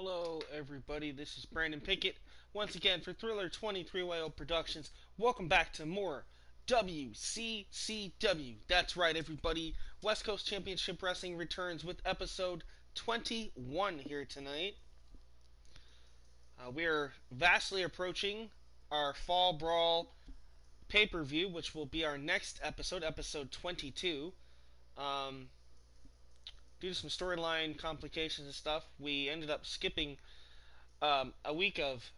Hello everybody, this is Brandon Pickett, once again for Thriller 23YO Productions. Welcome back to more WCCW. That's right everybody, West Coast Championship Wrestling returns with episode 21 here tonight. We are vastly approaching our Fall Brawl pay-per-view, which will be our next episode, episode 22. Due to some storyline complications and stuff, we ended up skipping a week of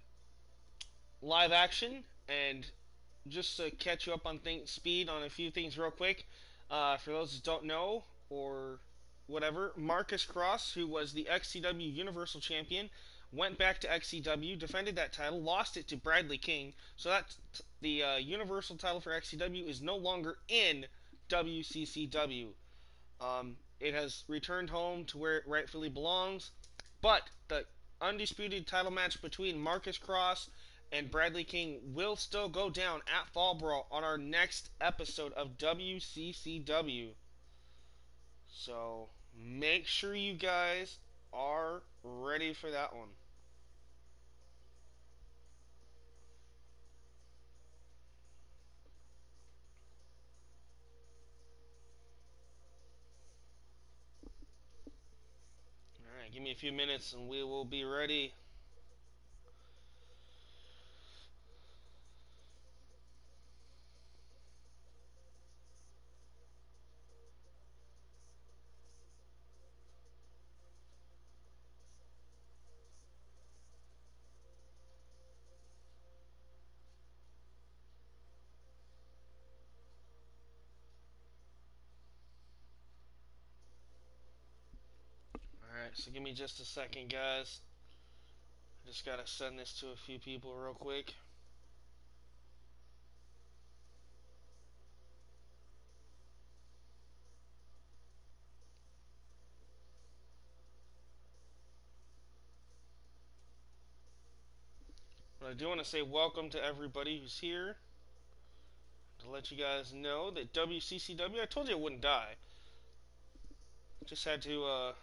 live action. And just to catch you up on speed on a few things real quick, for those that don't know or whatever, Marcus Cross, who was the XCW Universal Champion, went back to XCW, defended that title, lost it to Bradley King. So that's the Universal title for XCW is no longer in WCCW. It has returned home to where it rightfully belongs, but the undisputed title match between Marcus Cross and Bradley King will still go down at Fall Brawl on our next episode of WCCW. So make sure you guys are ready for that one. Alright, give me a few minutes and we will be ready. Alright, so give me just a second, guys. I just gotta send this to a few people real quick. But I do want to say welcome to everybody who's here. To let you guys know that WCCW, I told you it wouldn't die. Just had to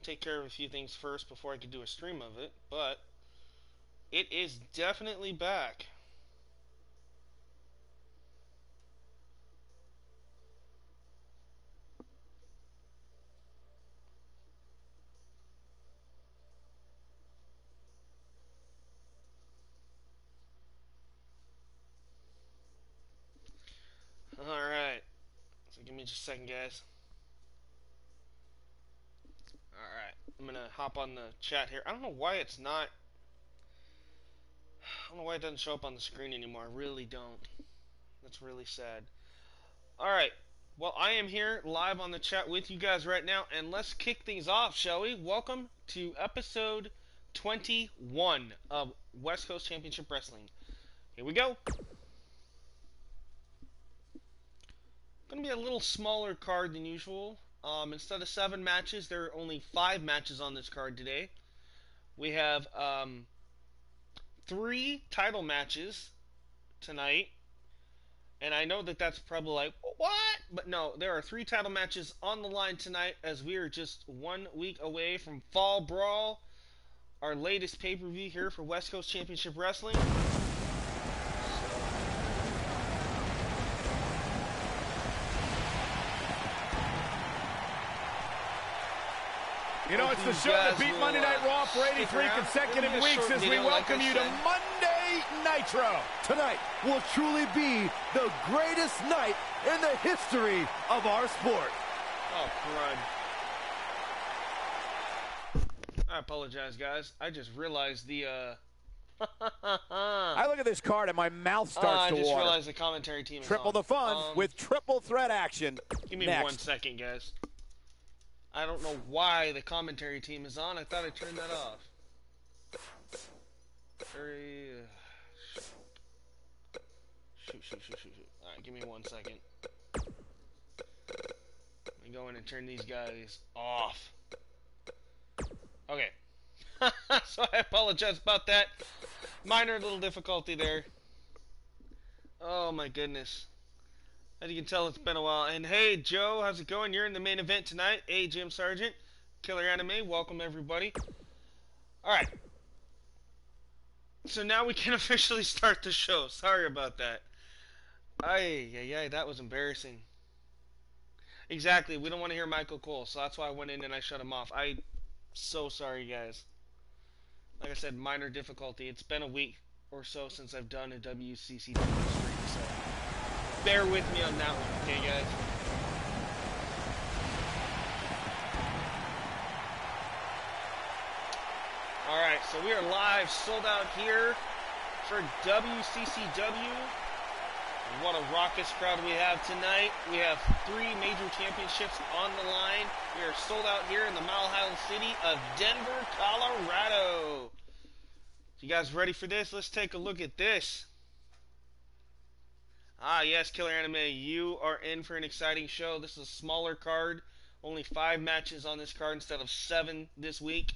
take care of a few things first before I could do a stream of it. But it is definitely back. Alright. So give me just a second, guys. Alright. I'm gonna hop on the chat here. I don't know why it's not... I don't know why it doesn't show up on the screen anymore. I really don't. That's really sad. Alright. Well, I am here live on the chat with you guys right now, and let's kick things off, shall we? Welcome to episode 21 of West Coast Championship Wrestling. Here we go. Going to be a little smaller card than usual. Instead of 7 matches, there are only 5 matches on this card today. We have 3 title matches tonight. And I know that that's probably like, what? But no, there are 3 title matches on the line tonight, as we are just 1 week away from Fall Brawl, our latest pay-per-view here for West Coast Championship Wrestling. You know, it's the show that beat Monday Night Raw for 83 consecutive weeks as we welcome you to Monday Nitro. Tonight will truly be the greatest night in the history of our sport. Oh, crud. I apologize, guys. I just realized the, I look at this card and my mouth starts to water. I just realized the commentary team is Triple on. the fun with triple threat action. Give me next. 1 second, guys. I don't know why the commentary team is on. I thought I turned that off. Shoot. Alright, give me 1 second. Let me go in and turn these guys off. Okay. So I apologize about that. Minor little difficulty there. Oh my goodness. As you can tell, it's been a while. And hey, Joe, how's it going? You're in the main event tonight. Hey, Jim Sargent, Killer Anime. Welcome, everybody. Alright. So now we can officially start the show. Sorry about that. Ay, that was embarrassing. Exactly, we don't want to hear Michael Cole, so that's why I went in and I shut him off. I'm so sorry, guys. Like I said, minor difficulty. It's been a week or so since I've done a WCCW stream, so bear with me on that one, okay, guys? Alright, so we are live, sold out here for WCCW. What a raucous crowd we have tonight. We have 3 major championships on the line. We are sold out here in the Mile High city of Denver, Colorado. You guys ready for this? Let's take a look at this. Ah, yes, Killer Anime, you are in for an exciting show. This is a smaller card. Only 5 matches on this card instead of 7 this week.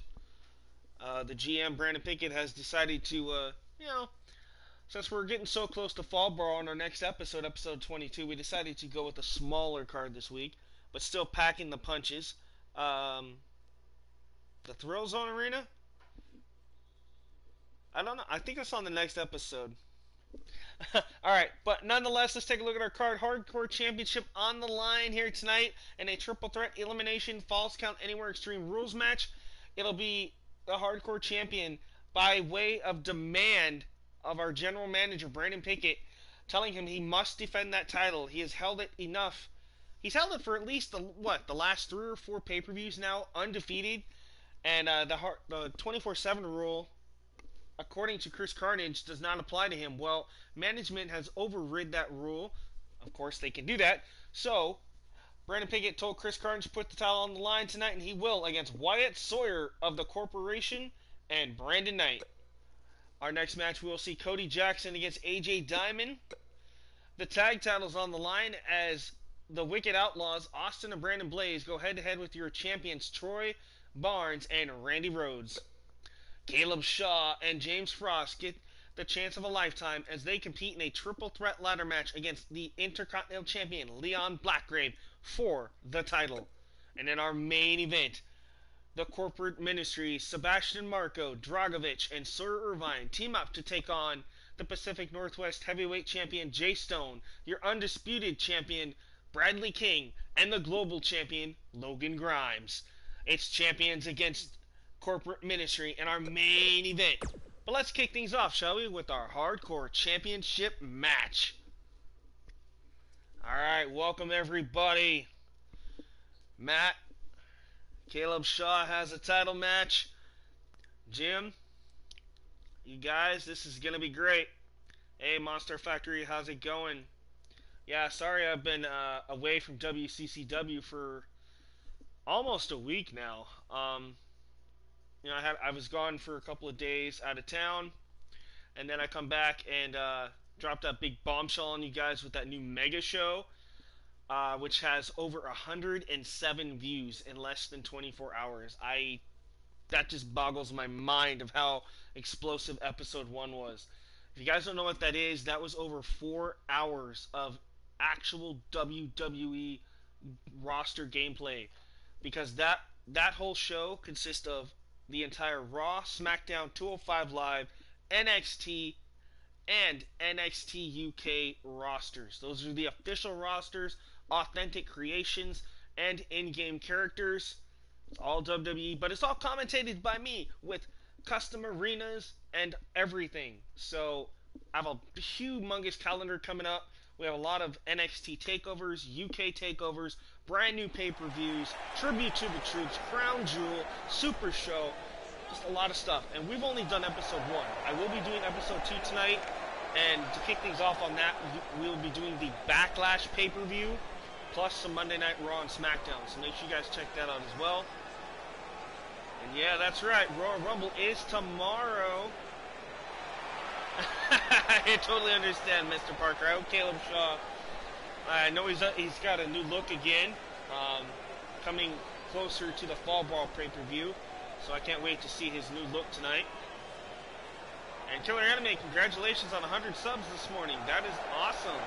The GM, Brandon Pickett, has decided to, since we're getting so close to Fall Brawl on our next episode, episode 22, we decided to go with a smaller card this week, but still packing the punches. The Thrill Zone Arena? I don't know. I think it's on the next episode. Alright, but nonetheless, let's take a look at our card. Hardcore Championship on the line here tonight in a triple threat elimination falls count anywhere extreme rules match. It'll be the Hardcore Champion by way of demand of our general manager, Brandon Pickett, telling him he must defend that title. He has held it enough. He's held it for at least the last 3 or 4 pay-per-views now, undefeated. And the 24/7 rule, according to Chris Carnage, does not apply to him. Well, management has overrid that rule. Of course, they can do that. So, Brandon Pickett told Chris Carnage to put the title on the line tonight, and he will, against Wyatt Sawyer of the Corporation and Brandon Knight. Our next match, we will see Cody Jackson against AJ Diamond. The tag title's on the line as the Wicked Outlaws, Austin and Brandon Blaze, go head-to-head with your champions Troy Barnes and Randy Rhodes. Caleb Shaw and James Frost get the chance of a lifetime as they compete in a triple threat ladder match against the Intercontinental Champion Leon Blackgrave for the title. And in our main event, the Corporate Ministry, Sebastian Marco, Dragovich, and Sir Irvine team up to take on the Pacific Northwest Heavyweight Champion Jay Stone, your undisputed champion Bradley King, and the Global Champion Logan Grimes. It's champions against Corporate Ministry in our main event. But let's kick things off, shall we, with our Hardcore Championship match. Alright, welcome everybody. Matt, Caleb Shaw has a title match. Jim, you guys, this is going to be great. Hey, Monster Factory, how's it going? Yeah, sorry I've been away from WCCW for almost a week now. I was gone for a couple of days out of town, and then I come back and dropped that big bombshell on you guys with that new mega show. Which has over 107 views in less than 24 hours. That just boggles my mind of how explosive episode 1 was. If you guys don't know what that is, that was over 4 hours of actual WWE roster gameplay. Because that whole show consists of the entire Raw, SmackDown, 205 Live, NXT, and NXT UK rosters. Those are the official rosters, authentic creations, and in-game characters. It's all WWE, but it's all commentated by me with custom arenas and everything. So I have a humongous calendar coming up. We have a lot of NXT takeovers, UK takeovers, brand new pay-per-views, tribute to the troops, crown jewel, super show, just a lot of stuff. And we've only done episode 1. I will be doing episode 2 tonight. And to kick things off on that, we'll be doing the Backlash pay-per-view, plus some Monday Night Raw and SmackDown. So make sure you guys check that out as well. And yeah, that's right, Royal Rumble is tomorrow. I totally understand, Mr. Parker. I hope Caleb Shaw, I know he's got a new look again, coming closer to the Fall Brawl pay-per-view. So I can't wait to see his new look tonight. And Killer Anime, congratulations on 100 subs this morning. That is awesome.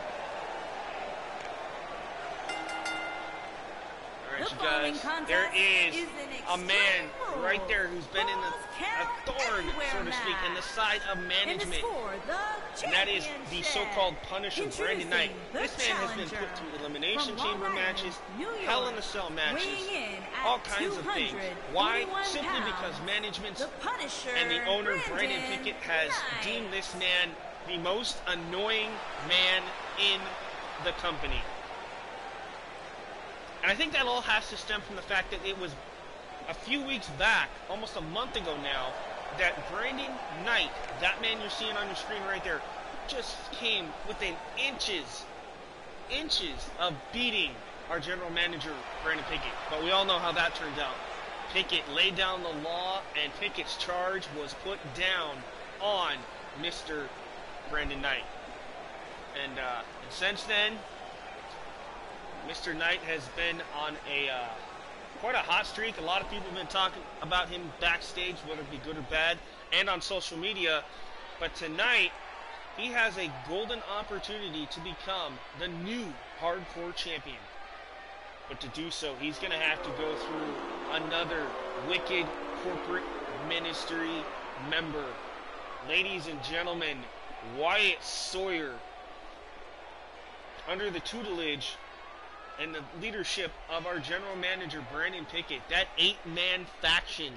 Alright, you guys, there is a man right there who's been in a thorn, so to speak, in the side of management. And that is the so-called Punisher, Brandon Knight. This man has been put through Elimination Chamber matches, Hell in a Cell matches, all kinds of things. Why? Simply because management and the owner, Brandon Pickett, has deemed this man the most annoying man in the company. And I think that all has to stem from the fact that it was a few weeks back, almost a month ago now, that Brandon Knight, that man you're seeing on your screen right there, just came within inches of beating our general manager, Brandon Pickett. But we all know how that turned out. Pickett laid down the law, and Pickett's charge was put down on Mr. Brandon Knight. And since then, Mr. Knight has been on a quite a hot streak. A lot of people have been talking about him backstage, whether it be good or bad, and on social media. But tonight, he has a golden opportunity to become the new hardcore champion. But to do so, he's going to have to go through another wicked corporate ministry member. Ladies and gentlemen, Wyatt Sawyer, under the tutelage and the leadership of our general manager, Brandon Pickett, that 8-man faction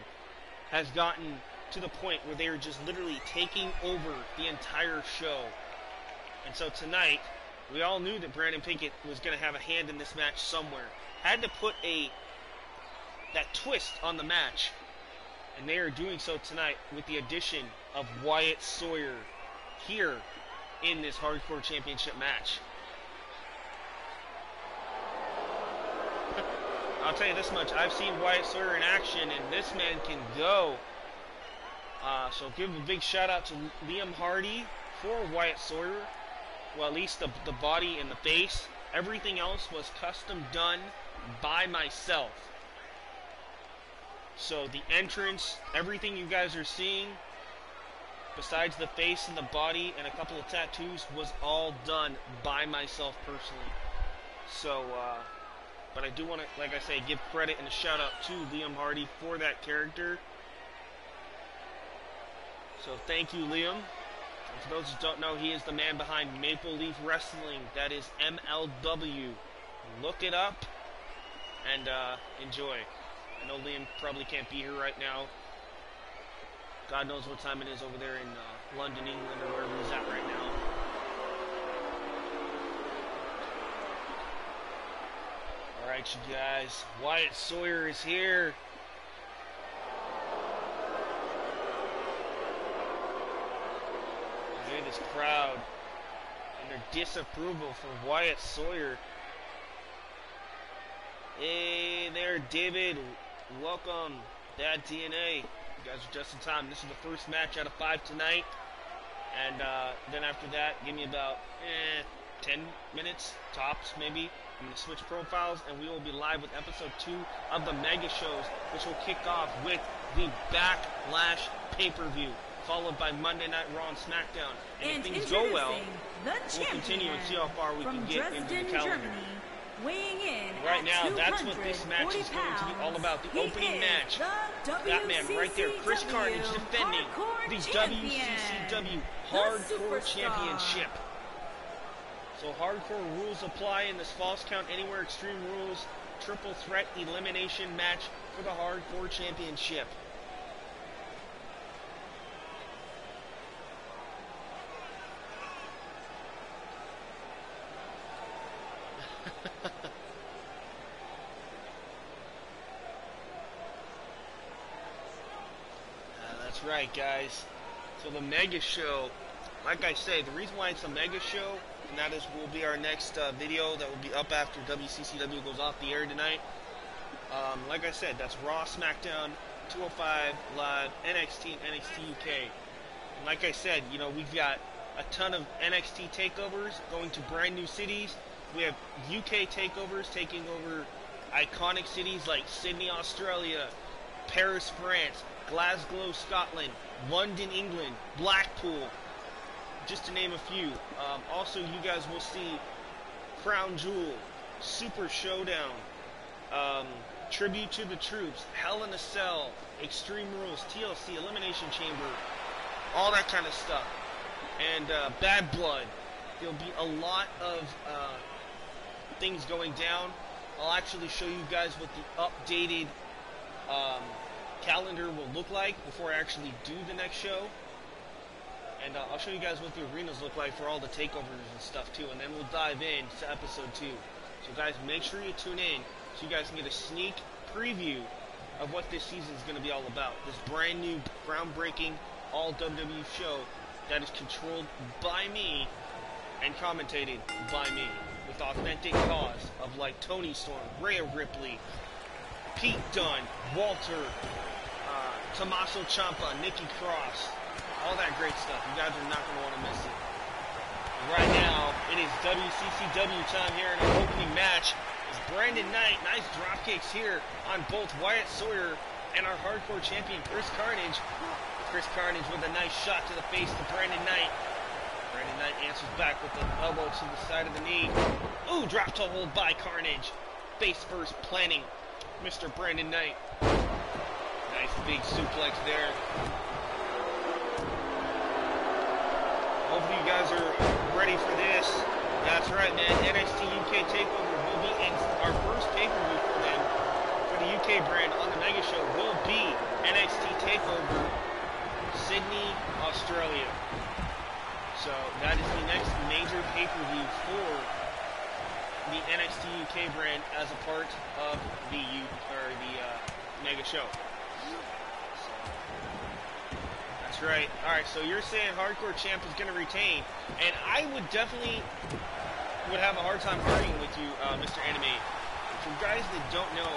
has gotten to the point where they are just literally taking over the entire show. And so tonight, we all knew that Brandon Pickett was going to have a hand in this match somewhere. Had to put that twist on the match. And they are doing so tonight with the addition of Wyatt Sawyer here in this Hardcore Championship match. I'll tell you this much, I've seen Wyatt Sawyer in action, and this man can go. So give a big shout out to Liam Hardy for Wyatt Sawyer. Well, at least the body and the face. Everything else was custom done by myself. So the entrance, everything you guys are seeing, besides the face and the body and a couple of tattoos, was all done by myself personally. So, but I do want to, like I say, give credit and a shout out to Liam Hardy for that character. So thank you, Liam. And for those who don't know, he is the man behind Maple Leaf Wrestling. That is MLW. Look it up and enjoy. I know Liam probably can't be here right now. God knows what time it is over there in London, England, or wherever he's at right now. Alright, you guys. Wyatt Sawyer is here. Look at this crowd and their disapproval for Wyatt Sawyer. Hey there, David. Welcome. Dad DNA. You guys are just in time. This is the first match out of 5 tonight. And then after that, give me about 10 minutes, tops maybe. I'm going to switch profiles, and we will be live with episode 2 of the Mega Shows, which will kick off with the Backlash pay-per-view, followed by Monday Night Raw and SmackDown. And if things go well, we'll continue and see how far we can get into the calendar. Weighing in right now, that's what this match is going to be all about. The opening match. That man right there, Chris Carnage, defending the WCCW Hardcore Championship. So hardcore rules apply in this Falls Count Anywhere Extreme Rules Triple Threat Elimination match for the Hardcore Championship. That's right, guys. So the Mega Show, like I say, the reason why it's a Mega Show, and that will be our next video that will be up after WCCW goes off the air tonight. Like I said, that's Raw, SmackDown, 205 Live, NXT, and NXT UK. And like I said, you know, we've got a ton of NXT takeovers going to brand new cities. We have UK takeovers taking over iconic cities like Sydney, Australia, Paris, France, Glasgow, Scotland, London, England, Blackpool, just to name a few. Also, you guys will see Crown Jewel, Super Showdown, Tribute to the Troops, Hell in a Cell, Extreme Rules, TLC, Elimination Chamber, all that kind of stuff. And Bad Blood. There'll be a lot of things going down. I'll actually show you guys what the updated calendar will look like before I actually do the next show. And I'll show you guys what the arenas look like for all the takeovers and stuff too. And then we'll dive in to episode 2. So guys, make sure you tune in so you guys can get a sneak preview of what this season is going to be all about. This brand new, groundbreaking, all WWE show that is controlled by me and commentated by me, with authentic cause of like Tony Storm, Rhea Ripley, Pete Dunne, Walter, Tommaso Ciampa, Nikki Cross, all that great stuff. You guys are not going to want to miss it. And right now, it is WCCW time here in our opening match. It's Brandon Knight. Nice drop kicks here on both Wyatt Sawyer and our hardcore champion, Chris Carnage. Chris Carnage with a nice shot to the face to Brandon Knight. Brandon Knight answers back with the elbow to the side of the knee. Ooh, drop toe hold by Carnage. Face first planning Mr. Brandon Knight. Nice big suplex there. Hopefully you guys are ready for this. That's right, man. NXT UK TakeOver will be in our first pay-per-view for them. For the UK brand on the Mega Show will be NXT TakeOver Sydney, Australia. So that is the next major pay-per-view for the NXT UK brand as a part of the Mega Show. So, that's right. All right. So you're saying Hardcore Champ is going to retain, and I would definitely have a hard time arguing with you, Mr. Anime. For guys that don't know,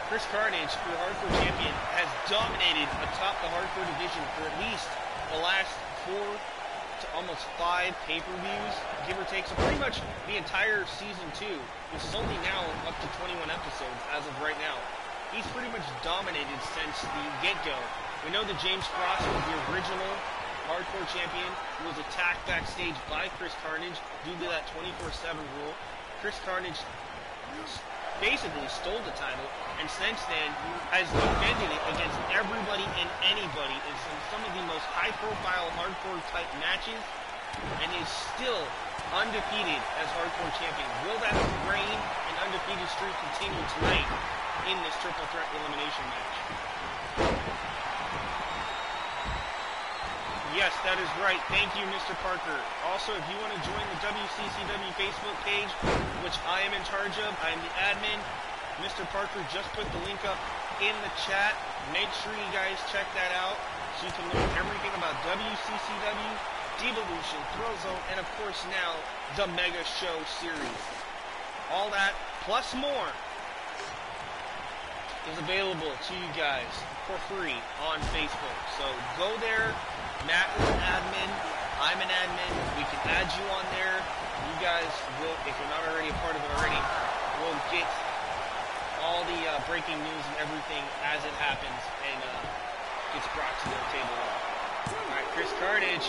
Chris Carnage, your hardcore champion, has dominated atop the hardcore division for at least the last 4 to almost 5 pay-per-views, give or take. So pretty much the entire season 2, which is only now up to 21 episodes as of right now. He's pretty much dominated since the get-go. We know that James Cross was the original hardcore champion who was attacked backstage by Chris Carnage due to that 24/7 rule. Chris Carnage basically stole the title, and since then has defended it against everybody and anybody in some of the most high-profile hardcore type matches, and is still undefeated as hardcore champion. Will that reign and undefeated streak continue tonight in this triple threat elimination match? Yes, that is right. Thank you, Mr. Parker. Also, if you want to join the WCCW Facebook page, which I am in charge of, I am the admin. Mr. Parker just put the link up in the chat. Make sure you guys check that out so you can learn everything about WCCW, Devolution, Throwzone, and of course now, the Mega Show series. All that, plus more, is available to you guys for free on Facebook. So go there. Matt is an admin. I'm an admin. We can add you on there. You guys will, if you're not already a part of it already, will get all the breaking news and everything as it happens and gets brought to the table. Alright, Chris Carnage.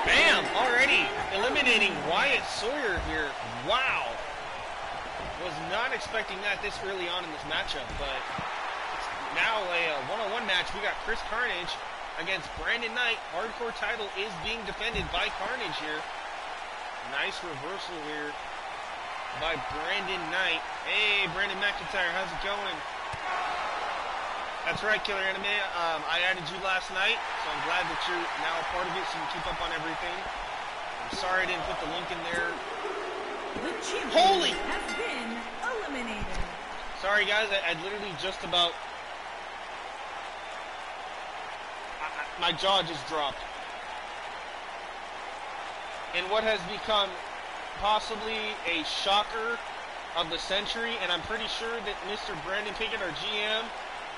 Bam! Already eliminating Wyatt Sawyer here. Wow! Was not expecting that this early on in this matchup, but now a one-on-one match. We got Chris Carnage against Brandon Knight. Hardcore title is being defended by Carnage here. Nice reversal here by Brandon Knight. Hey, Brandon McIntyre, how's it going? That's right, Killer Anime. I added you last night, so I'm glad that you're now a part of it so you can keep up on everything. I'm sorry I didn't put the link in there. The champion Holy! has been eliminated. Sorry, guys. I literally just about... my jaw just dropped. In what has become possibly a shocker of the century, and I'm pretty sure that Mr. Brandon Pickett, our GM,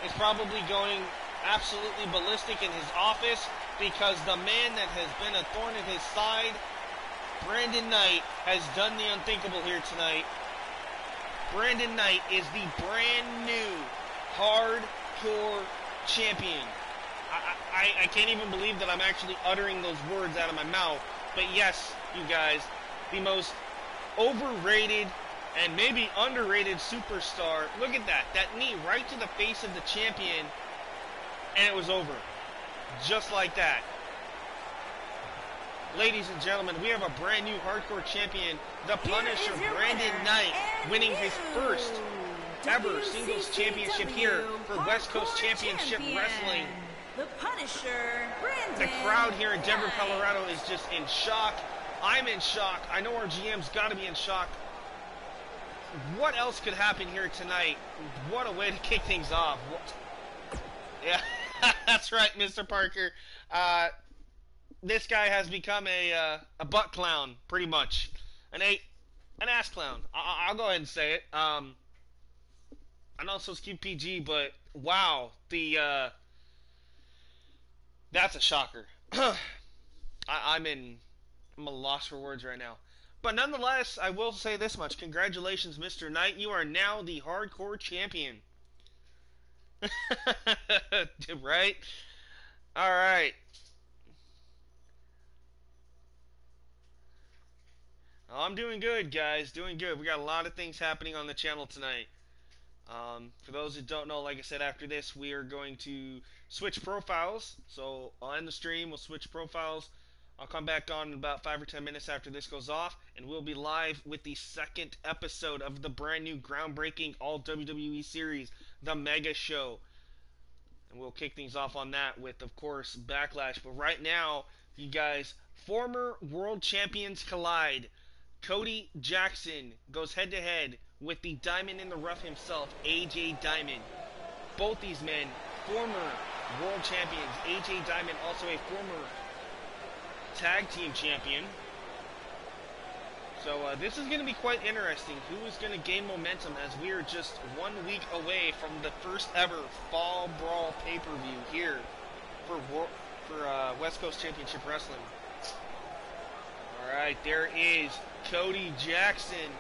is probably going absolutely ballistic in his office because the man that has been a thorn in his side, Brandon Knight, has done the unthinkable here tonight. Brandon Knight is the brand new hardcore champion. I can't even believe that I'm actually uttering those words out of my mouth. But yes, you guys, the most overrated and maybe underrated superstar. Look at that. That knee right to the face of the champion, and it was over. Just like that. Ladies and gentlemen, we have a brand new hardcore champion, the Punisher, Brandon Knight, winning his first ever singles championship here for West Coast Championship Wrestling. The Punisher, Brandon. The crowd here in Denver, Colorado is just in shock. I'm in shock. I know our GM's got to be in shock. What else could happen here tonight? What a way to kick things off. Yeah, that's right, Mr. Parker. This guy has become a butt clown, pretty much. An ass clown. I'll go ahead and say it. I know it's supposed to keep PG, but wow, that's a shocker. I'm a loss for words right now. But nonetheless, I will say this much. Congratulations, Mr. Knight. You are now the hardcore champion. Right? Alright. Oh, I'm doing good, guys. Doing good. We got a lot of things happening on the channel tonight. For those who don't know, like I said, after this, we are going to switch profiles. So I'll end the stream. We'll switch profiles. I'll come back on in about 5 or 10 minutes after this goes off, and we'll be live with the second episode of the brand new groundbreaking all WWE series, The Mega Show. And we'll kick things off on that with, of course, Backlash. But right now, you guys, former world champions collide. Cody Jackson goes head-to-head with the Diamond in the Rough himself, AJ Diamond. Both these men, former world champions. AJ Diamond, also a former tag team champion. So this is going to be quite interesting. Who is going to gain momentum as we are just 1 week away from the first ever Fall Brawl pay-per-view here for West Coast Championship Wrestling. Alright, there is Cody Jackson.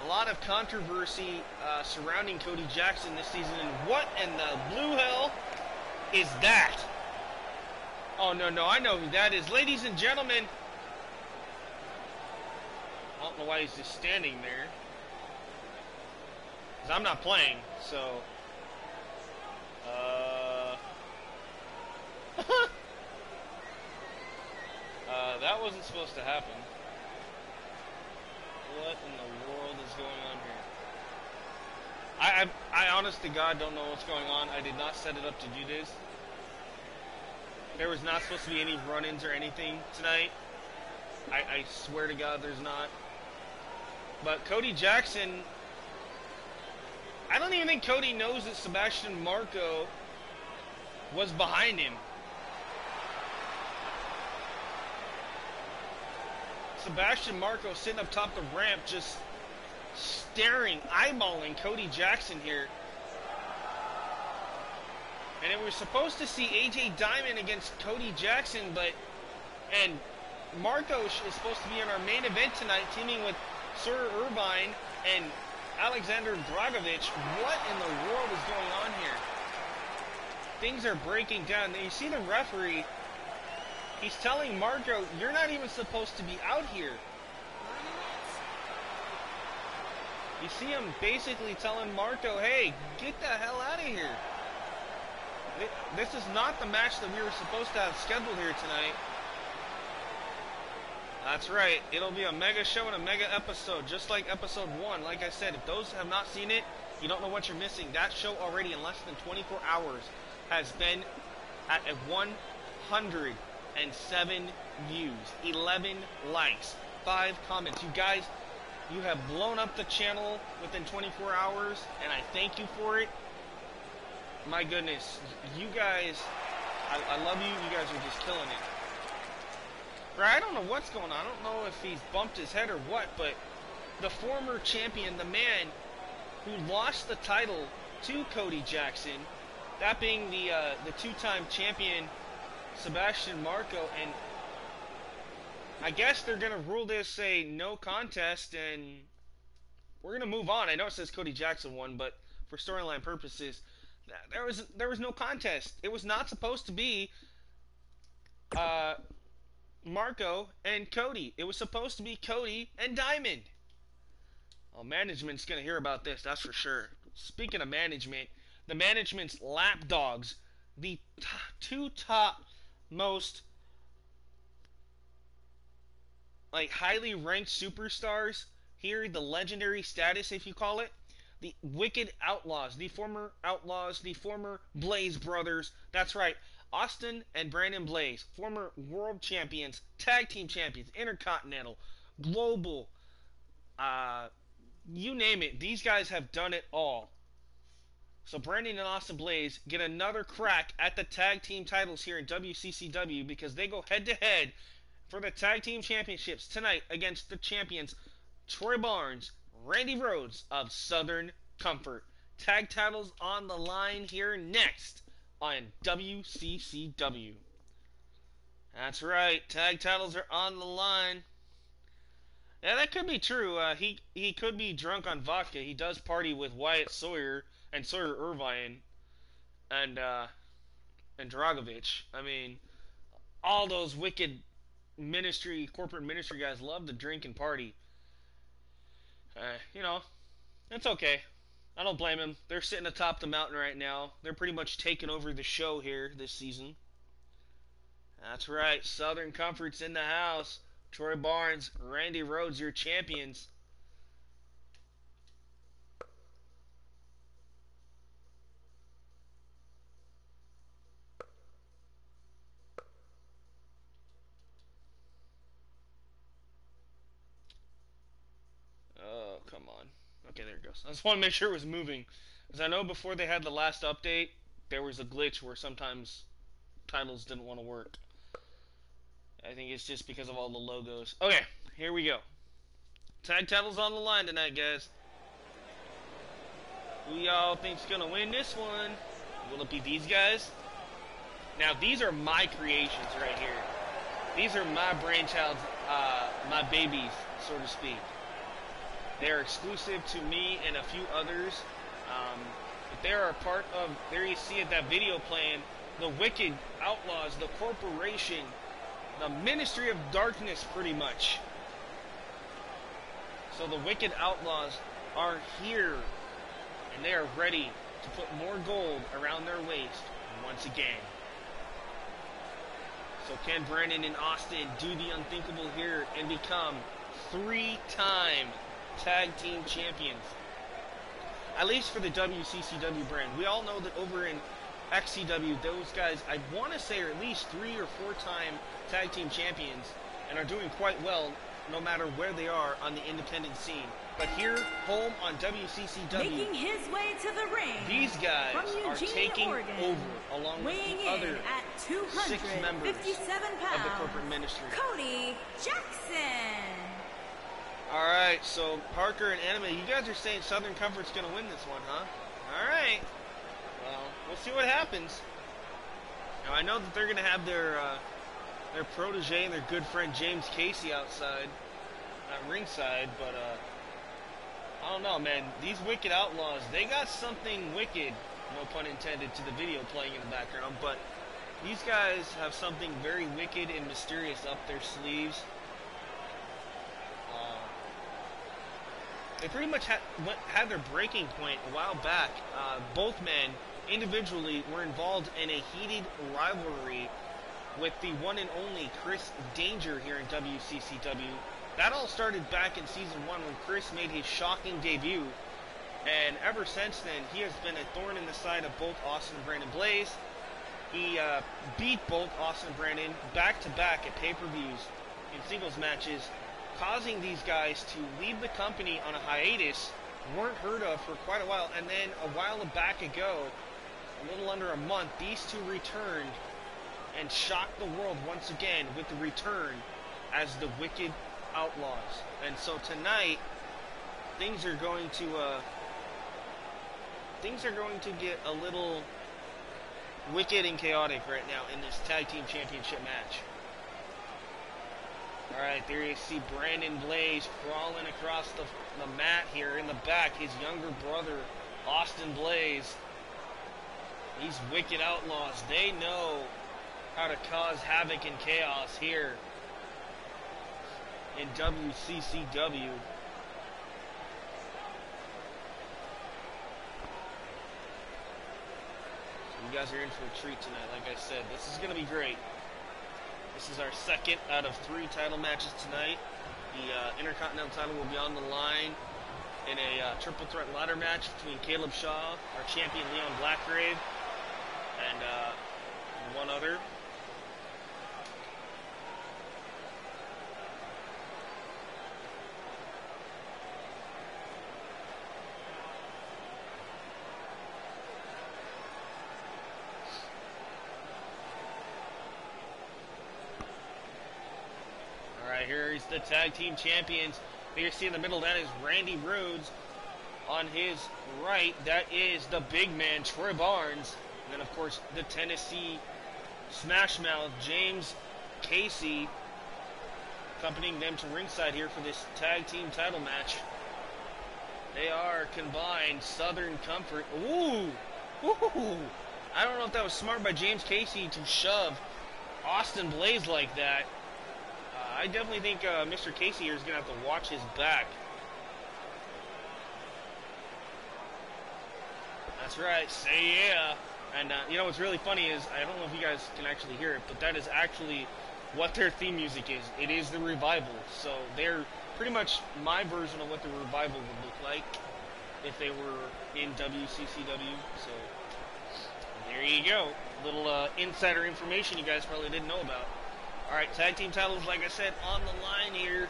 A lot of controversy surrounding Cody Jackson this season. And what in the blue hell is that? Oh, no, I know who that is. Ladies and gentlemen. I don't know why he's just standing there. Because I'm not playing, so. That wasn't supposed to happen. What in the world is going on here? I honest to God don't know what's going on. I did not set it up to do this. There was not supposed to be any run-ins or anything tonight. I swear to God there's not. But Cody Jackson, I don't even think Cody knows that Sebastian Marco was behind him. Sebastian Marco sitting up top the ramp just staring, eyeballing Cody Jackson here. And it was supposed to see AJ Diamond against Cody Jackson, and Marco is supposed to be in our main event tonight, teaming with Sir Irvine and Alexander Dragovich. What in the world is going on here? Things are breaking down. You see the referee, he's telling Marco, you're not even supposed to be out here. You see him basically telling Marco, hey, get the hell out of here. This is not the match that we were supposed to have scheduled here tonight. That's right. It'll be a mega show and a mega episode, just like episode 1. Like I said, if those have not seen it, you don't know what you're missing. That show already in less than 24 hours has been at 107 views, 11 likes, 5 comments. You guys, you have blown up the channel within 24 hours, and I thank you for it. My goodness, you guys, I love you. You guys are just killing it. Right, I don't know what's going on. I don't know if he's bumped his head or what, but the former champion, the man who lost the title to Cody Jackson, that being the two-time champion Sebastian Marco, and I guess they're gonna rule this a no contest, and we're gonna move on. I know it says Cody Jackson won, but for storyline purposes, there was no contest. It was not supposed to be Marco and Cody. It was supposed to be Cody and Diamond. Oh, management's going to hear about this, that's for sure. Speaking of management, the management's lapdogs, the two top most highly ranked superstars here, the legendary status, if you call it, the Wicked Outlaws, the former Outlaws, the former Blaze brothers. That's right, Austin and Brandon Blaze, former world champions, tag team champions, intercontinental, global, you name it. These guys have done it all. So Brandon and Austin Blaze get another crack at the tag team titles here in WCCW because they go head to head for the tag team championships tonight against the champions Troy Barnes, Randy Rhodes of Southern Comfort. Tag titles on the line here next on WCCW. That's right, tag titles are on the line. Yeah, that could be true. He could be drunk on vodka. He does party with Wyatt Sawyer and Sawyer Irvine and Dragovich. I mean, all those wicked corporate ministry guys love to drink and party. You know, it's okay. I don't blame him. They're sitting atop the mountain right now. They're pretty much taking over the show here this season. That's right, Southern Comfort's in the house. Troy Barnes, Randy Rhodes, your champions. Oh, come on. Okay, there it goes. I just want to make sure it was moving. Because I know before they had the last update, there was a glitch where sometimes titles didn't want to work. I think it's just because of all the logos. Okay, here we go. Tag titles on the line tonight, guys. Who y'all think's gonna win this one? Will it be these guys? Now, these are my creations right here. These are my brainchilds, my babies, so to speak. They're exclusive to me and a few others. But they are a part of, there you see it, that video playing, the Wicked Outlaws, the corporation, the Ministry of Darkness, pretty much. So the Wicked Outlaws are here, and they are ready to put more gold around their waist once again. So can Brandon and Austin do the unthinkable here and become 3-time tag team champions? At least for the WCCW brand. We all know that over in XCW, those guys, I want to say, are at least 3 or 4-time tag team champions and are doing quite well no matter where they are on the independent scene. But here, home on WCCW, making his way to the ring, these guys are taking Oregon, over along with the other at 6 members of the corporate ministry. Cody Jackson. Alright, so Parker and Anime, you guys are saying Southern Comfort's going to win this one, huh? Alright. Well, we'll see what happens. Now, I know that they're going to have their protege and their good friend James Casey outside, at ringside, but, I don't know, man. These Wicked Outlaws, they got something wicked, no pun intended, to the video playing in the background, but these guys have something very wicked and mysterious up their sleeves. They pretty much had their breaking point a while back. Both men individually were involved in a heated rivalry with the one and only Chris Danger here in WCCW. That all started back in Season 1 when Chris made his shocking debut. And ever since then, he has been a thorn in the side of both Austin and Brandon Blaze. He beat both Austin and Brandon back-to-back at pay-per-views in singles matches, causing these guys to leave the company on a hiatus, weren't heard of for quite a while, and then a while back ago, a little under a month, these two returned and shocked the world once again with the return as the Wicked Outlaws. And so tonight, things are going to get a little wicked and chaotic right now in this tag team championship match. Alright, there you see Brandon Blaze crawling across the mat here in the back. His younger brother, Austin Blaze. These Wicked Outlaws, they know how to cause havoc and chaos here in WCCW. guys are in for a treat tonight. Like I said, this is going to be great. This is our second out of 3 title matches tonight. The Intercontinental title will be on the line in a triple threat ladder match between Caleb Shaw, our champion Leon Blackgrave, and one other. Here is the tag team champions. You see in the middle, that is Randy Rhodes. On his right, that is the big man, Troy Barnes. And then, of course, the Tennessee Smash Mouth, James Casey, accompanying them to ringside here for this tag team title match. They are combined Southern Comfort. Ooh! Ooh! I don't know if that was smart by James Casey to shove Austin Blaze like that. I definitely think Mr. Casey here is going to have to watch his back. That's right, say yeah. And you know what's really funny is, I don't know if you guys can actually hear it, but that is actually what their theme music is. It is the Revival. So they're pretty much my version of what the Revival would look like if they were in WCCW. So there you go. Little insider information you guys probably didn't know about. Alright, tag team titles, like I said, on the line here.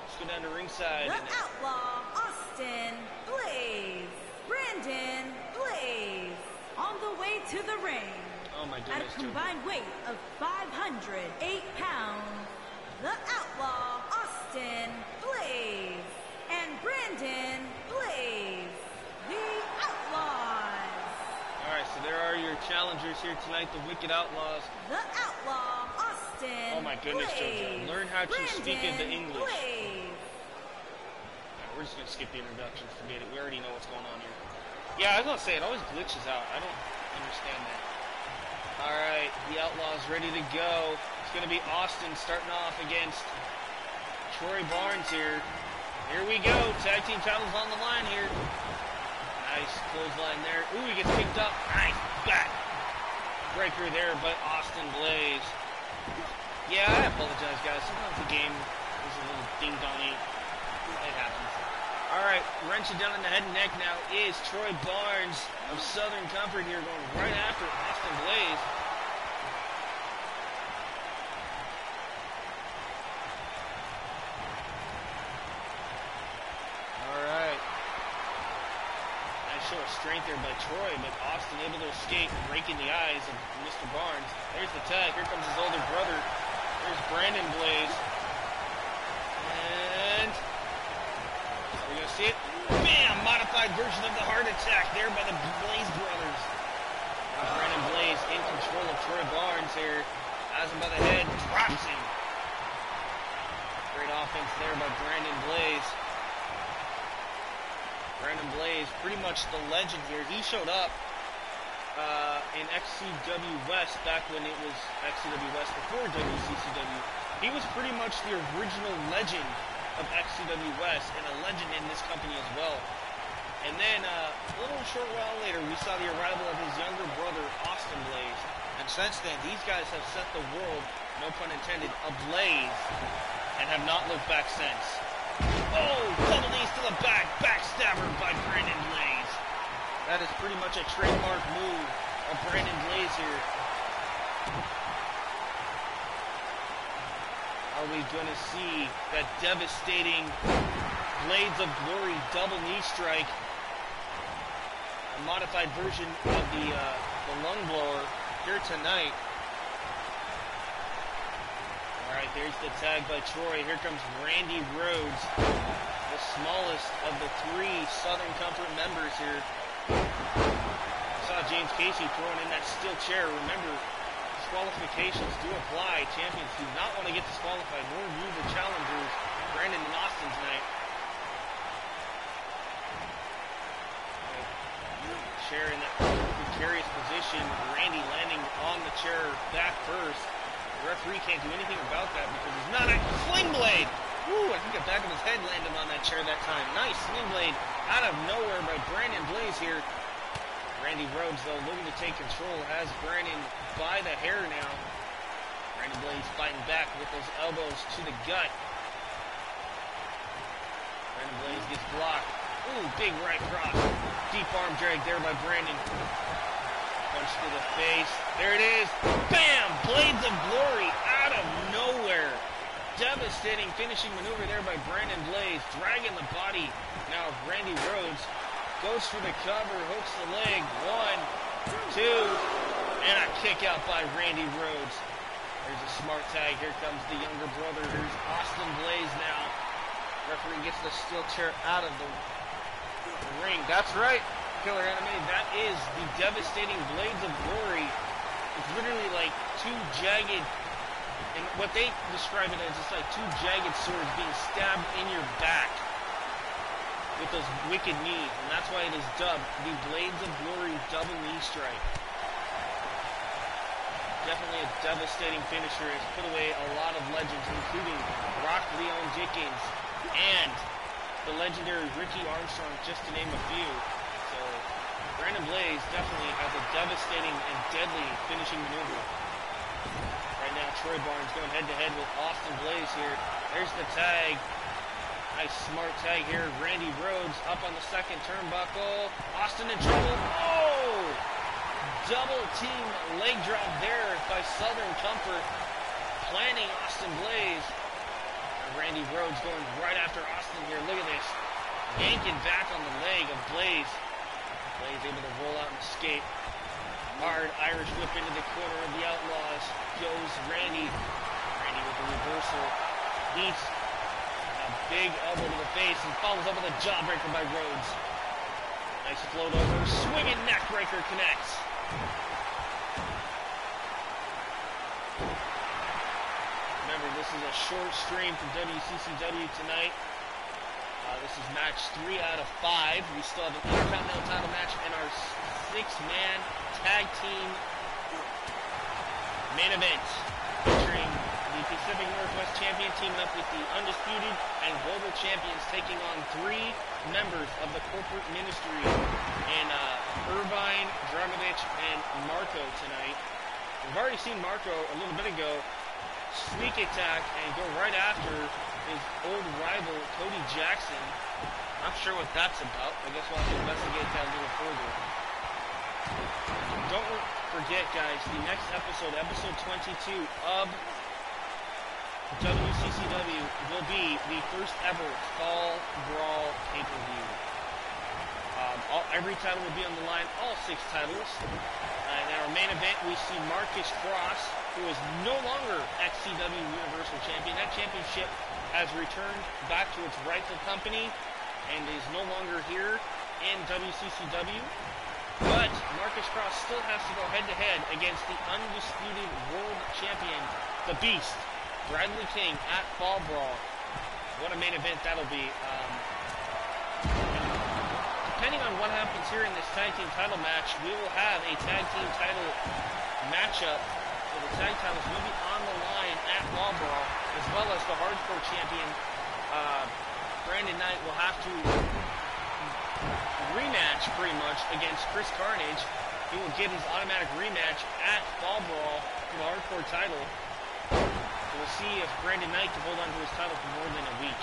Let's go down to ringside. The Outlaw, Austin Blaze, Brandon Blaze, on the way to the ring. Oh my goodness. At a combined weight of 508 pounds, the Outlaw, Austin Blaze, and Brandon Blaze, the Outlaws. Alright, so there are your challengers here tonight, the Wicked Outlaws. The Outlaw, Austin Oh my goodness, Blaze, JoJo. Learn how to speak in the English. Blaze. Right, we're just going to skip the introduction. Forget it. We already know what's going on here. Yeah, I was going to say, it always glitches out. I don't understand that. Alright, the Outlaws ready to go. It's going to be Austin starting off against Troy Barnes here. Here we go. Tag team titles on the line here. Nice clothesline there. Ooh, he gets kicked up. Nice back breaker there, but Austin Blaze. Yeah, I apologize, guys. Sometimes the game is a little ding-dongy. It happens. Alright, wrenching down in the head and neck now is Troy Barnes of Southern Comfort here, going right after Austin Blaze. Alright. Nice show of strength there by Troy, but Austin able to escape, breaking the eyes of Mr. Barnes. There's the tag. Here comes his older brother. There's Brandon Blaze. And we're going to see it. Bam! Modified version of the heart attack there by the Blaze brothers. Now Brandon Blaze in control of Troy Barnes here. Has him by the head. Drops him. Great offense there by Brandon Blaze. Brandon Blaze, pretty much the legend here. He showed up in XCW West back when it was XCW West before WCCW. He was pretty much the original legend of XCW West and a legend in this company as well. And then a little short while later, we saw the arrival of his younger brother, Austin Blaze. And since then, these guys have set the world, no pun intended, ablaze and have not looked back since. Oh, double knees to the back, backstabber by Brandon Blaze. That is pretty much a trademark move of Brandon Blaze here. Are we going to see that devastating Blades of Glory double knee strike? A modified version of the lung blower here tonight. Alright, there's the tag by Troy. Here comes Randy Rhodes, the smallest of the 3 Southern Comfort members here. I saw James Casey throwing in that steel chair. Remember, disqualifications do apply. Champions do not want to get disqualified, nor do the challengers, Brandon and Austin tonight. Chair in that precarious position. Randy landing on the chair back first. The referee can't do anything about that because he's not a sling blade. Ooh, I think the back of his head landed on that chair that time. Nice sling blade out of nowhere by Brandon Blaze here. Randy Rhodes, though, looking to take control, has Brandon by the hair now. Brandon Blaze fighting back with those elbows to the gut. Brandon Blaze gets blocked. Ooh, big right cross. Deep arm drag there by Brandon. Punch to the face. There it is. Bam! Blades of Glory out of nowhere. Devastating finishing maneuver there by Brandon Blaze. Dragging the body now of Randy Rhodes. Goes for the cover, hooks the leg. 1, 2, and a kick out by Randy Rhodes. There's a smart tag. Here comes the younger brother. Here's Austin Blaze now. Referee gets the steel chair out of the ring. That's right, Killer Anime. That is the devastating Blades of Glory. It's literally like two jagged, and what they describe it as, it's like two jagged swords being stabbed in your back with those wicked knees, and that's why it is dubbed the Blades of Glory double knee strike. Definitely a devastating finisher. Has put away a lot of legends, including Rock Leon Dickens and the legendary Ricky Armstrong, just to name a few. So Brandon Blaze definitely has a devastating and deadly finishing maneuver. Right now, Troy Barnes going head-to-head with Austin Blaze here. There's the tag. Nice smart tag here. Randy Rhodes up on the second turnbuckle. Austin in trouble. Oh! Double team leg drop there by Southern Comfort. Planning Austin Blaze. Randy Rhodes going right after Austin here. Look at this. Yanking back on the leg of Blaze. Blaze able to roll out and escape. Hard Irish whip into the corner of the Outlaws. Goes Randy. Randy with the reversal. Beats. Big elbow to the face and follows up with a jawbreaker by Rhodes. Nice float over. Swinging neckbreaker connects. Remember, this is a short stream from WCCW tonight. This is match 3 out of 5. We still have an Intercontinental title match in our 6-man tag team main event, featuring the Pacific Northwest Champion teaming up with the Undisputed and Global Champions, taking on 3 members of the corporate ministry in Irvine, Dragovich, and Marco tonight. We've already seen Marco a little bit ago sneak attack and go right after his old rival, Cody Jackson. Not sure what that's about. I guess we'll have to investigate that a little further. Don't forget, guys, the next episode, episode 22 of WCCW, will be the first ever Fall Brawl pay-per-view. Every title will be on the line, all 6 titles. In our main event, we see Marcus Cross, who is no longer XCW Universal Champion. That championship has returned back to its rightful company and is no longer here in WCCW. But Marcus Cross still has to go head-to-head against the undisputed world champion, the Beast, Bradley King, at Fall Brawl. What a main event that'll be. Depending on what happens here in this tag team title match, we will have a tag team title matchup. So the tag titles will be on the line at Fall Brawl, as well as the hardcore champion, Brandon Knight, will have to rematch pretty much against Chris Carnage. He will get his automatic rematch at Fall Brawl for the hardcore title. So we'll see if Brandon Knight can hold on to his title for more than a week.